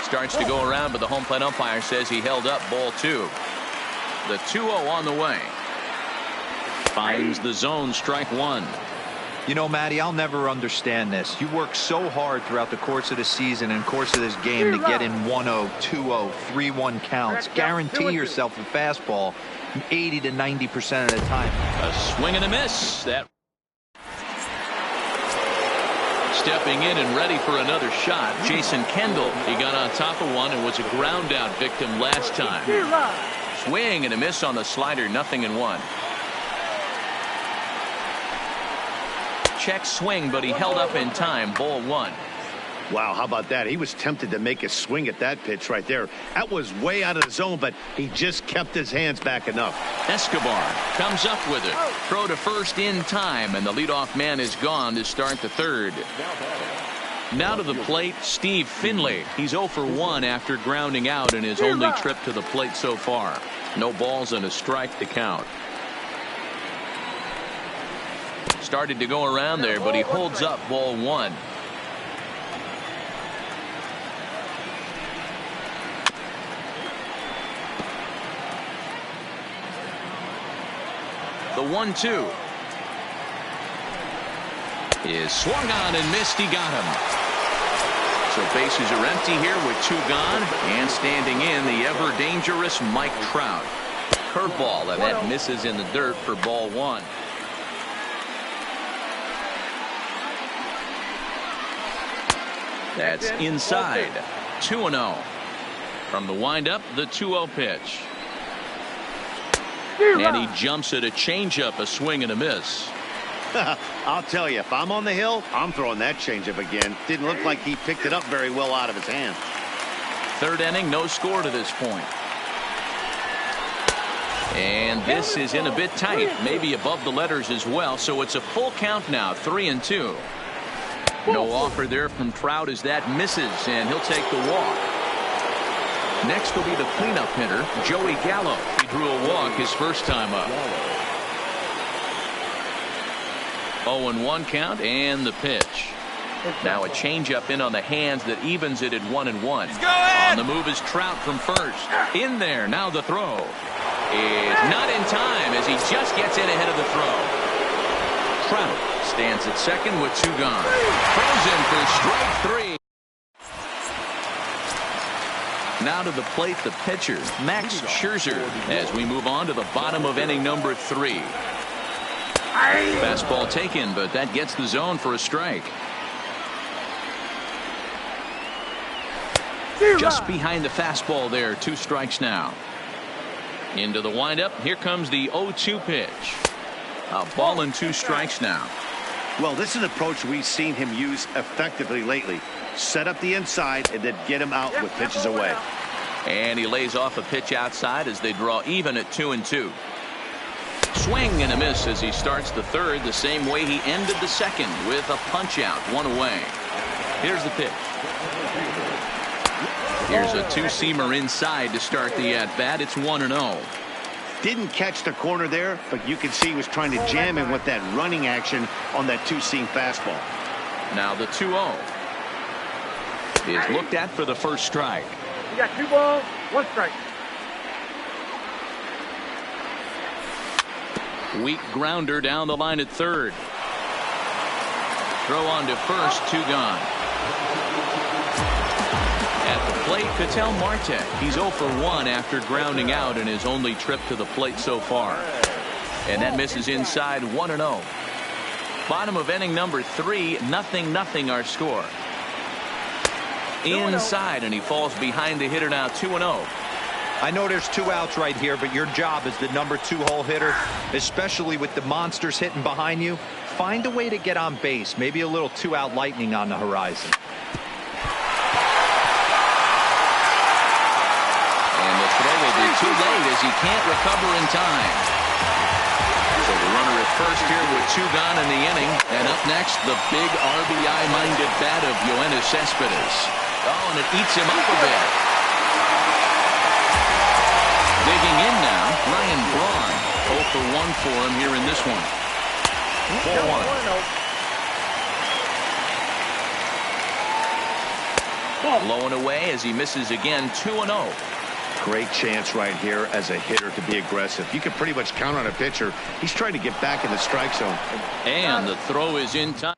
Starts to go around, but the home plate umpire says he held up. Ball 2. The 2-0 on the way. Finds the zone. Strike 1. You know, Matty, I'll never understand this. You work so hard throughout the course of the season and course of this game to get in 1-0, 2-0, 3-1 counts. Guarantee yourself a fastball 80 to 90% of the time. A swing and a miss. That stepping in and ready for another shot. Jason Kendall. He got on top of one and was a ground out victim last time. Swing and a miss on the slider. 0-1. Check swing, but he held up in time. Ball 1. Wow, how about that? He was tempted to make a swing at that pitch right there. That was way out of the zone, but he just kept his hands back enough. Escobar comes up with it. Throw to first in time, and the leadoff man is gone to start the third. Now to the plate, Steve Finley. He's 0 for 1 after grounding out in his only trip to the plate so far. No balls and a strike to count. Started to go around there, but he holds up. Ball 1. The 1-2 is swung on and missed. He got him. So bases are empty here with 2 gone, and standing in the ever dangerous Mike Trout. Curveball, and that misses in the dirt for ball 1. That's inside. 2-0. From the windup, the 2-0 pitch. And he jumps at a changeup, a swing and a miss. I'll tell you, if I'm on the hill, I'm throwing that changeup again. Didn't look like he picked it up very well out of his hand. 3rd inning, no score to this point. And this is in a bit tight, maybe above the letters as well, so it's a full count now, 3-2. No offer there from Trout as that misses, and he'll take the walk. Next will be the cleanup hitter, Joey Gallo. He drew a walk his first time up. 0-1 count, and the pitch. Now a changeup in on the hands that evens it at 1-1. On the move is Trout from first. In there, now the throw is not in time as he just gets in ahead of the throw. Trout stands at second with 2 gone. Throws in for strike 3. Now to the plate, the pitcher, Max Scherzer, as we move on to the bottom of inning number 3. Fastball taken, but that gets the zone for a strike. Just behind the fastball there, 2 strikes now. Into the windup, here comes the 0-2 pitch. A ball and 2 strikes now. Well, this is an approach we've seen him use effectively lately. Set up the inside and then get him out with pitches away. And he lays off a pitch outside as they draw even at 2-2. Swing and a miss as he starts the 3rd the same way he ended the 2nd with a punch out, 1 away. Here's the pitch. Here's a 2-seamer inside to start the at-bat. It's 1-0. Didn't catch the corner there, but you can see he was trying to jam him with that running action on that 2-seam fastball. Now the 2-0 is looked at for the first strike. You got 2 balls, 1 strike. Weak grounder down the line at 3rd. Throw on to first, 2 gone. At the plate, Ketel Marte. He's 0 for 1 after grounding out in his only trip to the plate so far. And that misses inside, 1-0. Bottom of inning number 3, 0-0 our score. Inside, and he falls behind the hitter now, 2-0. I know there's 2 outs right here, but your job as the number 2 hole hitter, especially with the monsters hitting behind you, find a way to get on base. Maybe a little 2-out lightning on the horizon. And the throw will be too late as he can't recover in time. So the runner at first here with 2 gone in the inning. And up next, the big RBI-minded bat of Yoenis Cespedes. Oh, and it eats him up a bit. Digging in now, Ryan Braun. 0 for 1 for him here in this one. 4-1. Blowing away as he misses again, 2-0. Great chance right here as a hitter to be aggressive. You can pretty much count on a pitcher. He's trying to get back in the strike zone. And the throw is in time.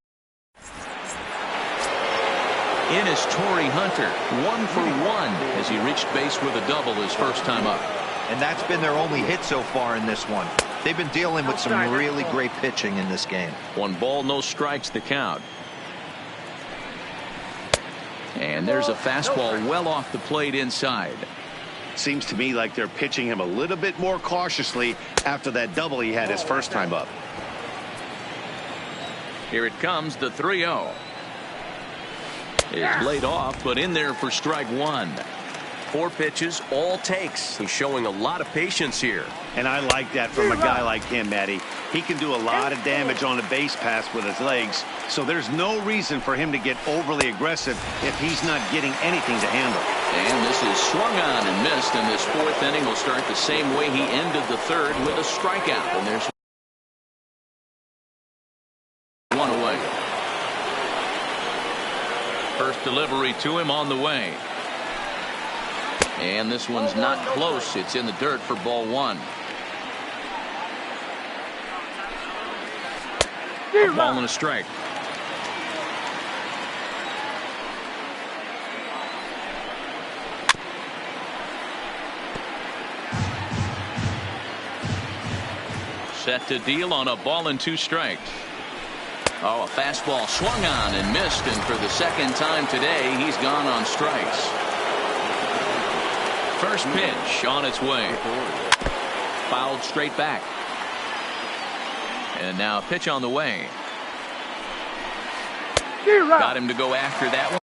In is Torrey Hunter, 1 for 1 as he reached base with a double his first time up. And that's been their only hit so far in this one. They've been dealing with some really great pitching in this game. 1 ball, no strikes the count. And there's a fastball well off the plate inside. Seems to me like they're pitching him a little bit more cautiously after that double he had his first time up. Here it comes, the 3-0. It's laid off, but in there for strike 1. 4 pitches, all takes. He's showing a lot of patience here. And I like that from a guy like him, Matty. He can do a lot of damage on a base pass with his legs, so there's no reason for him to get overly aggressive if he's not getting anything to handle. And this is swung on and missed, and this 4th inning will start the same way he ended the 3rd with a strikeout. And there's 1 away. First delivery to him on the way. And this one's not close. It's in the dirt for ball 1. A ball and a strike. Set to deal on a ball and 2 strikes. Oh, a fastball swung on and missed, and for the second time today, he's gone on strikes. First pitch on its way. Fouled straight back. And now a pitch on the way. Got him to go after that one.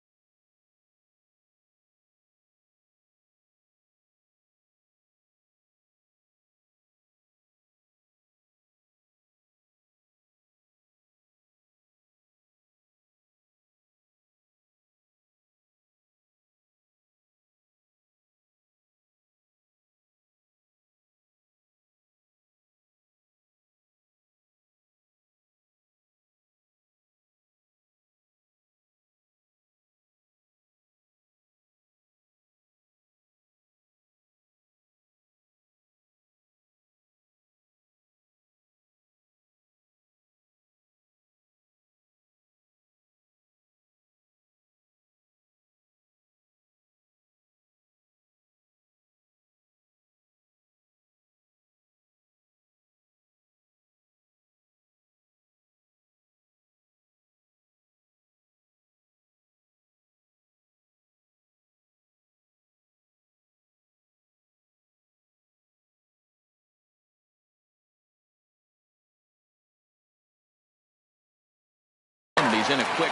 He's in a quick.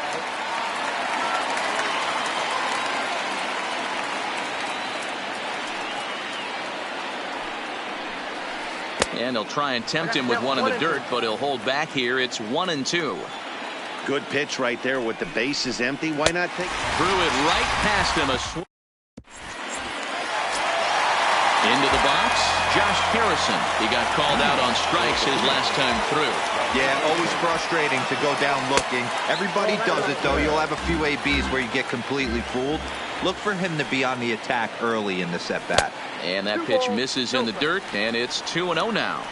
And he'll try and tempt him with one in the dirt, but he'll hold back here. It's 1-2. Good pitch right there with the bases empty. Why not take? Threw it right past him. Into the box, Josh Harrison. He got called out on strikes his last time through. Yeah, always frustrating to go down looking. Everybody does it, though. You'll have a few ABs where you get completely fooled. Look for him to be on the attack early in the at-bat. And that pitch misses in the dirt, and it's 2-0 now.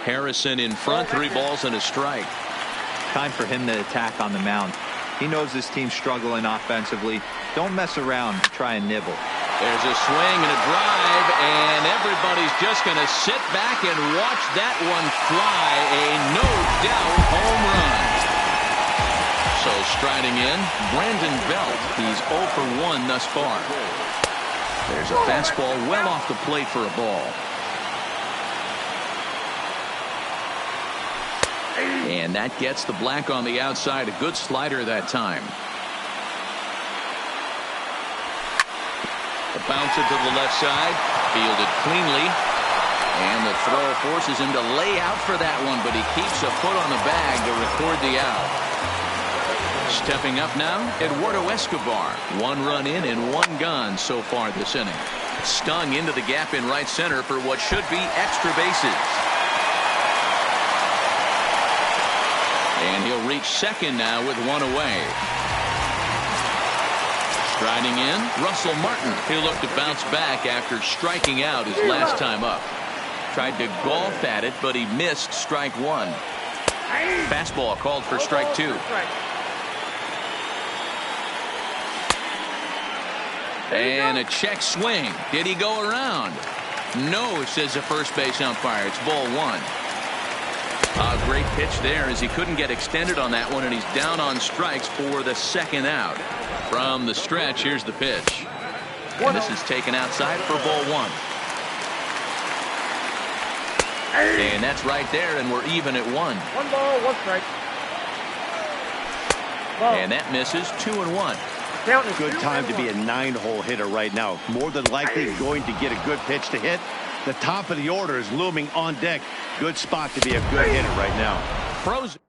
Harrison in front, 3 balls and a strike. Time for him to attack on the mound. He knows this team's struggling offensively. Don't mess around and try and nibble. There's a swing and a drive, and everybody's just going to sit back and watch that one fly. A no-doubt home run. So striding in, Brandon Belt. He's 0 for 1 thus far. There's a fastball well off the plate for a ball. And that gets the black on the outside. A good slider that time. The bouncer to the left side. Fielded cleanly. And the throw forces him to lay out for that one, but he keeps a foot on the bag to record the out. Stepping up now, Eduardo Escobar. 1 run in and 1 gone so far this inning. Stung into the gap in right center for what should be extra bases. And he'll reach second now with 1 away. Striding in, Russell Martin. He'll look to bounce back after striking out his last time up. Tried to golf at it, but he missed strike 1. Fastball called for strike 2. And a check swing. Did he go around? No, says the first base umpire. It's ball 1. A great pitch there as he couldn't get extended on that one, and he's down on strikes for the second out. From the stretch, here's the pitch. And this is taken outside for ball 1. And that's right there, and we're even at 1. 1 ball, 1 strike. And that misses 2-1. Good time to be a 9-hole hitter right now. More than likely going to get a good pitch to hit. The top of the order is looming on deck. Good spot to be a good hitter right now. Frozen.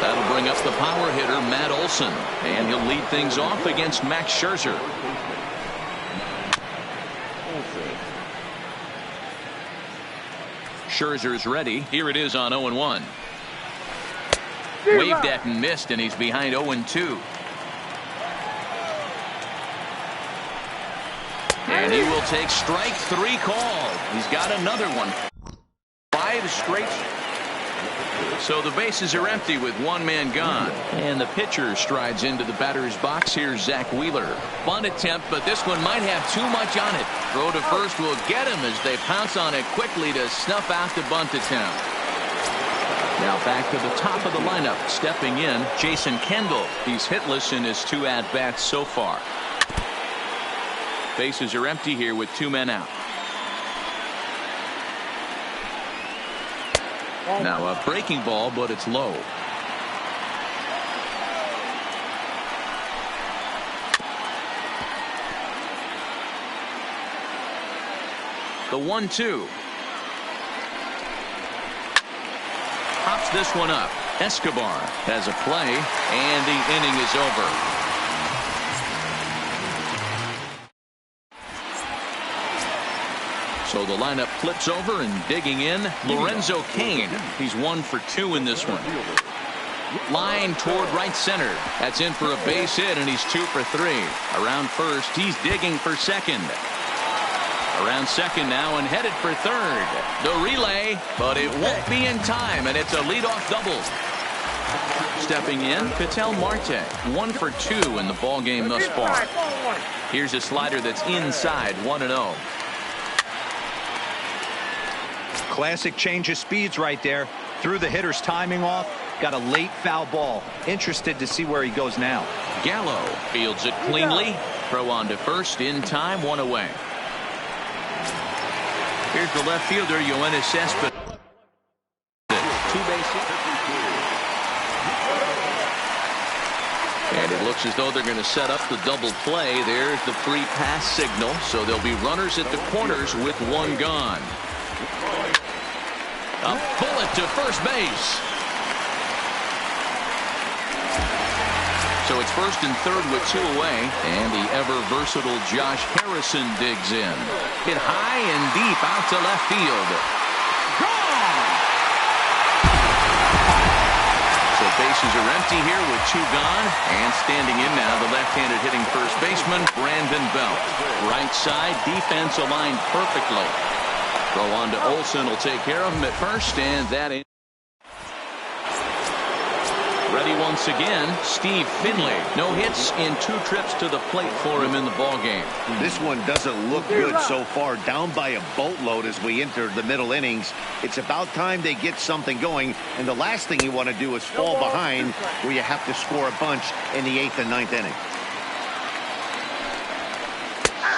That'll bring up the power hitter, Matt Olson. And he'll lead things off against Max Scherzer. Scherzer's ready. Here it is on 0-1. Waved at and missed, and he's behind 0-2. And he will take strike 3 called. He's got another one. 5 5 straight. So the bases are empty with one man gone. And the pitcher strides into the batter's box. Here's Zach Wheeler. Bunt attempt, but this one might have too much on it. Throw to first will get him as they pounce on it quickly to snuff out the bunt attempt. Now back to the top of the lineup. Stepping in, Jason Kendall. He's hitless in his 2 at-bats so far. Bases are empty here with 2 men out. Now a breaking ball, but it's low. The 1-2. Pops this one up. Escobar has a play, and the inning is over. So the lineup flips over, and digging in, Lorenzo Cain. He's 1 for 2 in this one. Line toward right center. That's in for a base hit, and he's 2 for 3. Around first, he's digging for second. Around second now and headed for third. The relay, but it won't be in time, and it's a leadoff double. Stepping in, Ketel Marte. 1 for 2 in the ball game thus far. Here's a slider that's inside, 1-0. Classic change of speeds right there. Threw the hitter's timing off. Got a late foul ball. Interested to see where he goes now. Gallo fields it cleanly. Throw on to first in time, 1 away. Here's the left fielder, Yoenis Cespedes. 2 bases. And it looks as though they're going to set up the double play. There's the free pass signal. So there'll be runners at the corners with 1 gone. A bullet to first base. So it's first and third with 2 away, and the ever-versatile Josh Harrison digs in. Hit high and deep out to left field. Gone! So bases are empty here with 2 gone, and standing in now the left-handed hitting first baseman, Brandon Belt. Right side, defense aligned perfectly. Throw on to Olsen will take care of him at first, and that in. Ready once again, Steve Finley. No hits in 2 trips to the plate for him in the ballgame. This one doesn't look good so far. Down by a boatload as we enter the middle innings. It's about time they get something going, and the last thing you want to do is fall behind where you have to score a bunch in the 8th and 9th inning.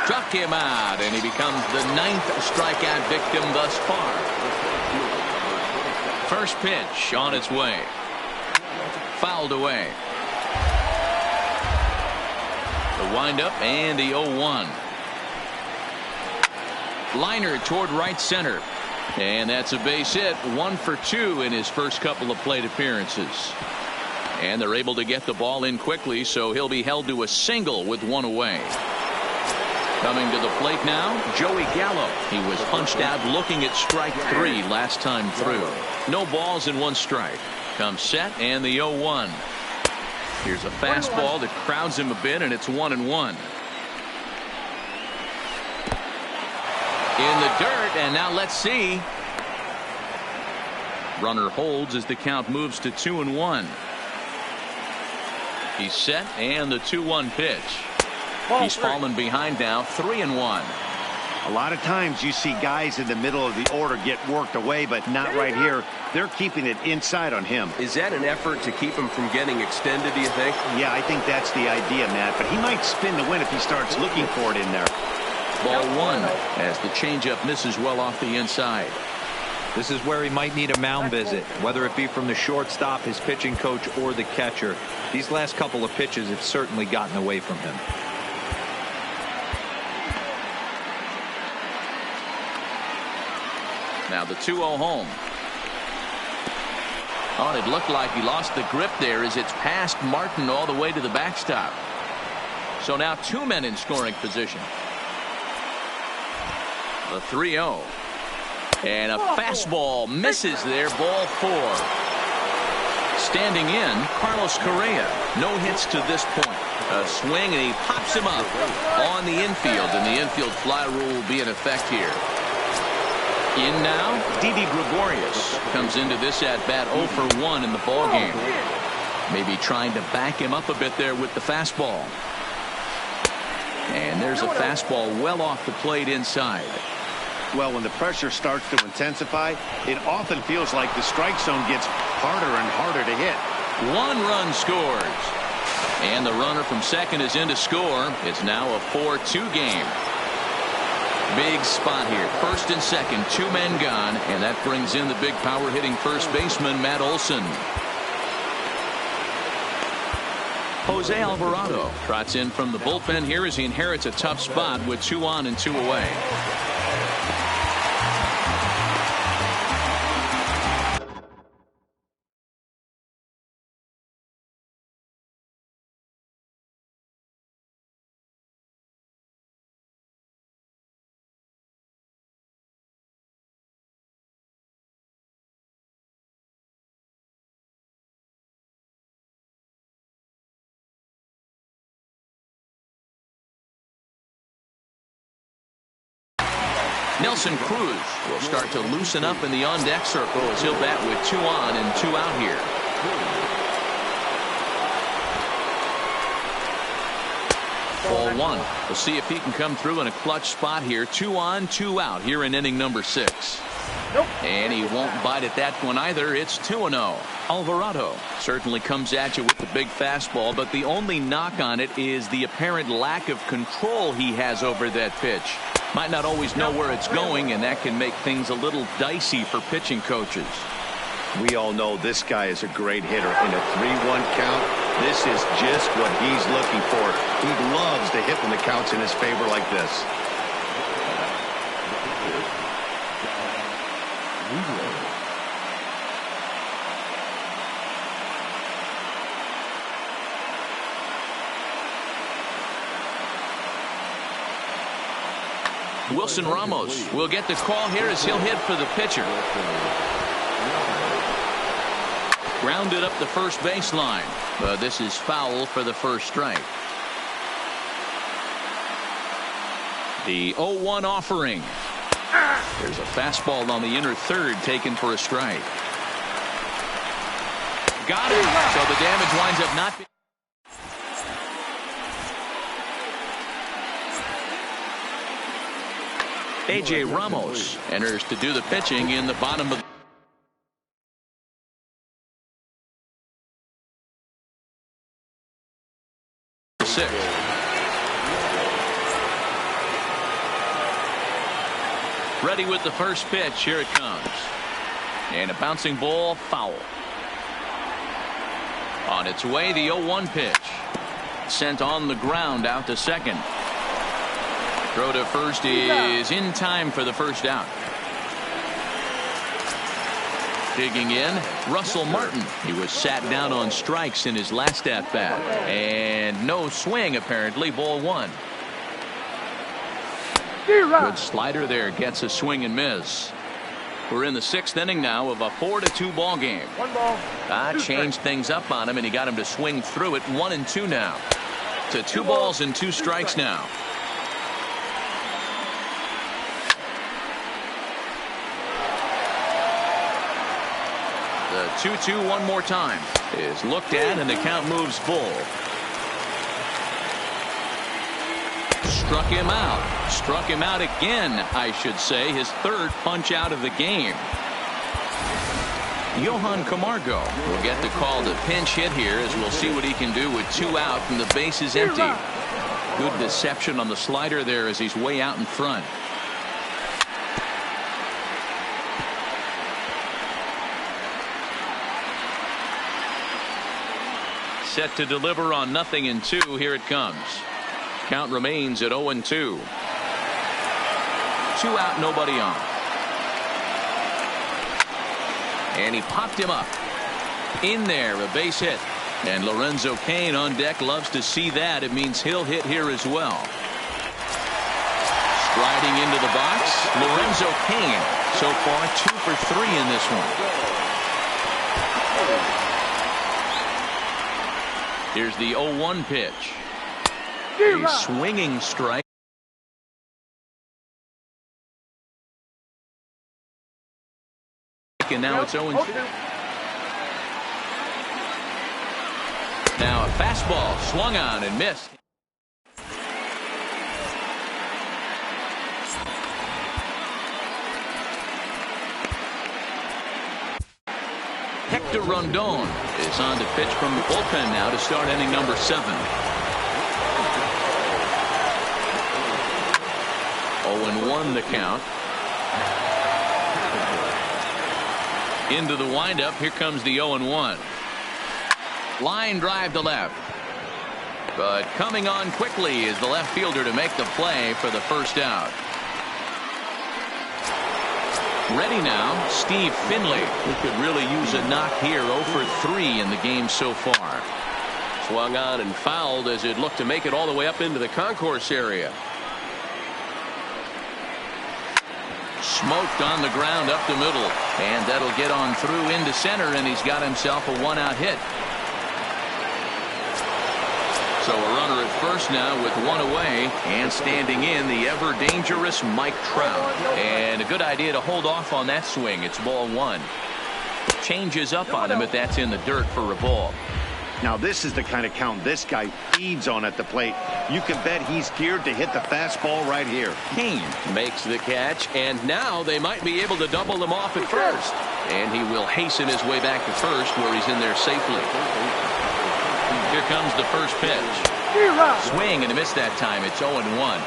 Struck him out, and he becomes the 9th strikeout victim thus far. First pitch on its way. Fouled away. The windup and the 0-1. Liner toward right center. And that's a base hit. 1 for 2 in his first couple of plate appearances. And they're able to get the ball in quickly, so he'll be held to a single with 1 away. Coming to the plate now, Joey Gallo. He was punched out looking at strike 3 last time through. No balls and 1 strike. Comes set and the 0-1. Here's a fastball that crowds him a bit, and it's 1-1. In the dirt, and now let's see. Runner holds as the count moves to 2-1. He's set, and the 2-1 pitch. He's fallen behind now, 3-1. A lot of times you see guys in the middle of the order get worked away, but not right here. They're keeping it inside on him. Is that an effort to keep him from getting extended, do you think? Yeah, I think that's the idea, Matt. But he might spin the win if he starts looking for it in there. Ball 1 as the changeup misses well off the inside. This is where he might need a mound visit, whether it be from the shortstop, his pitching coach, or the catcher. These last couple of pitches have certainly gotten away from him. Now the 2-0 home. Oh, it looked like he lost the grip there as it's past Martin all the way to the backstop. So now 2 men in scoring position. The 3-0. And a fastball misses there, ball 4. Standing in, Carlos Correa. No hits to this point. A swing, and he pops him up on the infield, and the infield fly rule will be in effect here. In now, Didi Gregorius comes into this at bat 0 for 1 in the ball game. Maybe trying to back him up a bit there with the fastball. And there's a fastball well off the plate inside. Well, when the pressure starts to intensify, it often feels like the strike zone gets harder and harder to hit. 1 run scores. And the runner from second is in to score. It's now a 4-2 game. Big spot here. First and second, 2 men gone. And that brings in the big power hitting first baseman, Matt Olson. Jose Alvarado trots in from the bullpen here as he inherits a tough spot with 2 on and 2 away. Nelson Cruz will start to loosen up in the on-deck circle as he'll bat with 2 on and 2 out here. Ball 1. We'll see if he can come through in a clutch spot here. 2 on, 2 out here in inning number 6. And he won't bite at that one either. It's 2-0. Alvarado certainly comes at you with the big fastball, but the only knock on it is the apparent lack of control he has over that pitch. Might not always know where it's going, and that can make things a little dicey for pitching coaches. We all know this guy is a great hitter. In a 3-1 count, this is just what he's looking for. He loves to hit when the count's in his favor like this. Wilson Ramos will get the call here as he'll hit for the pitcher. Grounded up the first baseline. But this is foul for the first strike. The 0-1 offering. There's a fastball on the inner third taken for a strike. Got it. So the damage winds up not being. A.J. Ramos enters to do the pitching in the bottom of the 6th. Ready with the first pitch. Here it comes. And a bouncing ball, foul. On its way, the 0-1 pitch. Sent on the ground out to second. Throw to first is in time for the first out. Digging in, Russell Martin. He was sat down on strikes in his last at bat. And no swing, apparently. Ball 1. Good slider there. Gets a swing and miss. We're in the 6th inning now of a 4-2 ball game. Changed things up on him, and he got him to swing through it. 1-2 now. To 2 balls and 2 strikes now. The 2-2 one more time is looked at, and the count moves full. Struck him out. Struck him out again, I should say. His 3rd punch out of the game. Johan Camargo will get the call to pinch hit here, as we'll see what he can do with 2 out and the base is empty. Good deception on the slider there as he's way out in front. Set to deliver on 0-2. Here it comes. Count remains at 0-2. 2 out, nobody on. And he popped him up. In there, a base hit. And Lorenzo Cain on deck loves to see that. It means he'll hit here as well. Striding into the box, Lorenzo Cain. So far, 2 for 3 in this one. Here's the 0-1 pitch. A swinging strike. and now it's 0-2. Now a fastball swung on and missed. Hector Rondon is on to pitch from the bullpen now to start inning number 7. 0-1 the count. Into the windup. Here comes the 0-1. Line drive to left. But coming on quickly is the left fielder to make the play for the first out. Ready now, Steve Finley, who could really use a knock here. 0 for 3 in the game so far. Swung on and fouled as it looked to make it all the way up into the concourse area. Smoked on the ground up the middle, and that'll get on through into center, and he's got himself a 1-out hit. So a runner at first now with 1 away, and standing in the ever dangerous Mike Trout. And a good idea to hold off on that swing. It's ball 1. Changes up on him if that's in the dirt for a ball. Now this is the kind of count this guy feeds on at the plate. You can bet he's geared to hit the fastball right here. Kane makes the catch, and now they might be able to double him off at first. And he will hasten his way back to first, where he's in there safely. Here comes the first pitch. Swing and a miss that time. It's 0-1.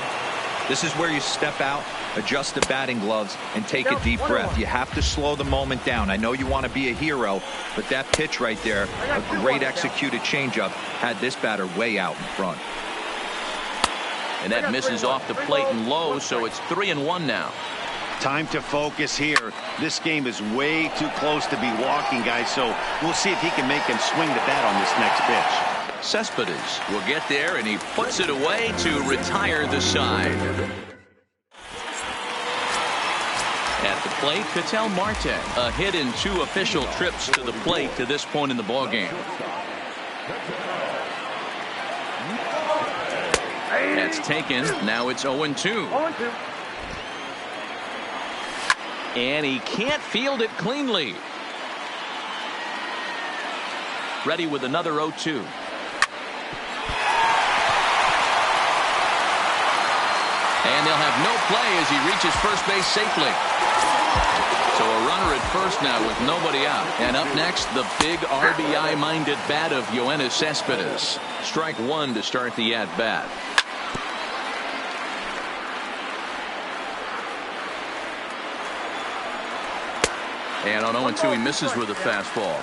This is where you step out, adjust the batting gloves, and take a deep breath. You have to slow the moment down. I know you want to be a hero, but that pitch right there, a great executed changeup, had this batter way out in front. And that misses off the plate and low, so it's 3-1 now. Time to focus here. This game is way too close to be walking, guys, so we'll see if he can make him swing the bat on this next pitch. Cespedes will get there, and he puts it away to retire the side. At the plate, Ketel Marte, a hit in 2 official trips to the plate to this point in the ballgame. That's taken. Now it's 0-2. And he can't field it cleanly. Ready with another 0-2. And they'll have no play as he reaches first base safely. So a runner at first now with nobody out. And up next, the big RBI-minded bat of Yoenis Cespedes. Strike 1 to start the at-bat. And on 0-2, he misses with a fastball.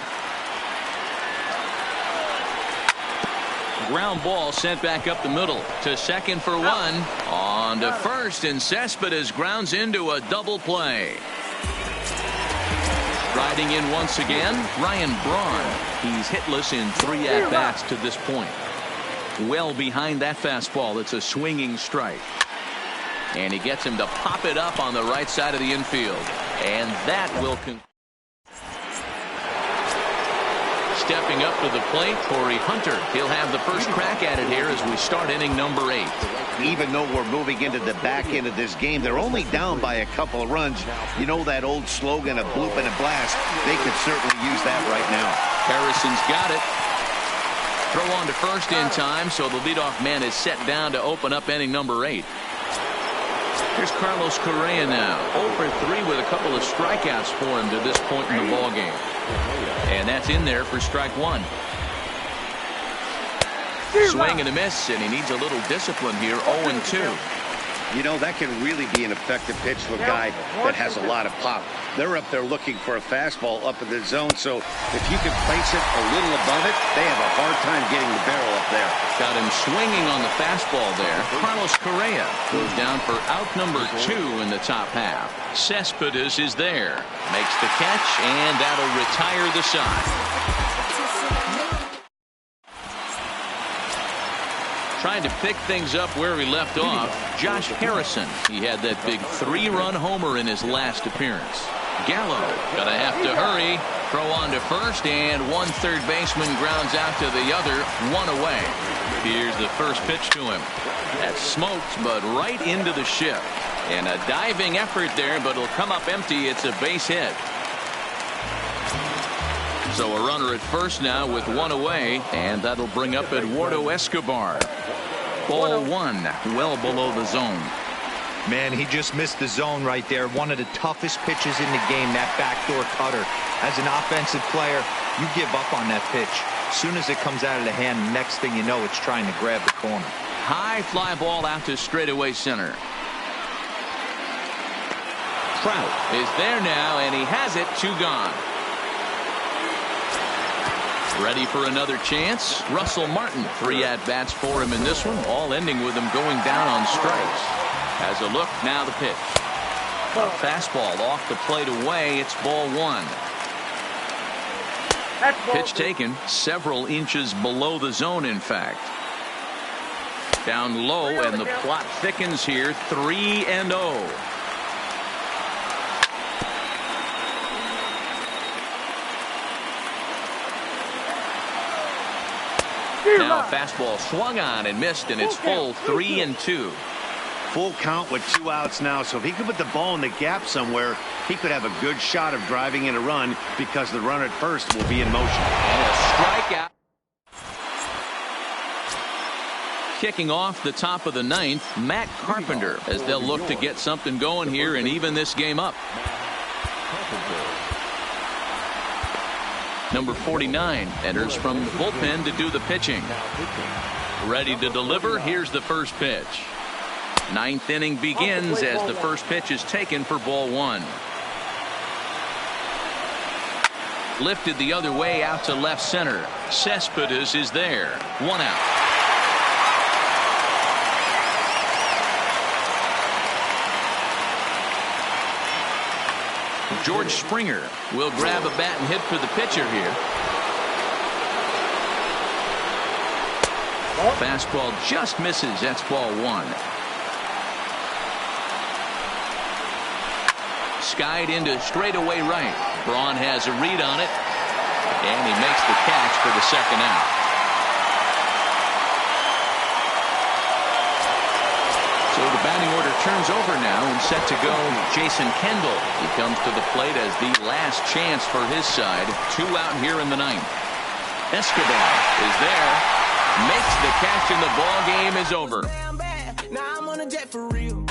Ground ball sent back up the middle to second for 1. On to first, and Cespedes grounds into a double play. Riding in once again, Ryan Braun. He's hitless in 3 at-bats to this point. Well behind that fastball. It's a swinging strike. And he gets him to pop it up on the right side of the infield. And that will stepping up to the plate, Corey Hunter. He'll have the first crack at it here as we start inning number 8. Even though we're moving into the back end of this game, they're only down by a couple of runs. You know that old slogan, a bloop and a blast? They could certainly use that right now. Harrison's got it. Throw on to first in time, so the leadoff man is set down to open up inning number 8. Here's Carlos Correa now. 0 for 3 with a couple of strikeouts for him to this point in the ballgame. And that's in there for strike 1. Swing and a miss, and he needs a little discipline here. 0-2. You know, that can really be an effective pitch to a guy that has a lot of pop. They're up there looking for a fastball up in the zone, so if you can place it a little above it, they have a hard time getting the barrel up there. Got him swinging on the fastball there. Carlos Correa goes down for out number 2 in the top half. Cespedes is there. Makes the catch, and that'll retire the side. Trying to pick things up where he left off, Josh Harrison. He had that big 3-run homer in his last appearance. Gallo gonna have to hurry. Throw on to first, and one third baseman grounds out to the other, 1 away. Here's the first pitch to him. That's smoked, but right into the shift. And a diving effort there, but it'll come up empty. It's a base hit. So a runner at first now with one away, and that'll bring up Eduardo Escobar. Ball one, well below the zone. Man, he just missed the zone right there. One of the toughest pitches in the game, that backdoor cutter. As an offensive player, you give up on that pitch. As soon as it comes out of the hand, the next thing you know, it's trying to grab the corner. High fly ball out to straightaway center. Trout is there now, and he has it. 2 gone. Ready for another chance. Russell Martin, 3 at-bats for him in this one, all ending with him going down on strikes. As a look, now the pitch. A fastball off the plate away. It's ball 1. Pitch taken several inches below the zone, in fact. Down low, and the plot thickens here. 3-0. Now a fastball swung on and missed, and it's full. 3-2. Full count with 2 outs now, so if he could put the ball in the gap somewhere, he could have a good shot of driving in a run because the runner at first will be in motion. And a strikeout. Kicking off the top of the 9th, Matt Carpenter, as they'll look to get something going here and even this game up. Number 49 enters from the bullpen to do the pitching. Ready to deliver. Here's the first pitch. 9th inning begins as the first pitch is taken for ball 1. Lifted the other way out to left center. Cespedes is there. 1 out. George Springer will grab a bat and hit for the pitcher here. Fastball just misses. That's ball 1. Skied into straightaway right. Braun has a read on it, and he makes the catch for the 2nd out. So the batting order turns over now, and set to go Jason Kendall. He comes to the plate as the last chance for his side. 2 out here in the 9th. Escobar is there, makes the catch, and the ball game is over. Now I'm on a jet for real.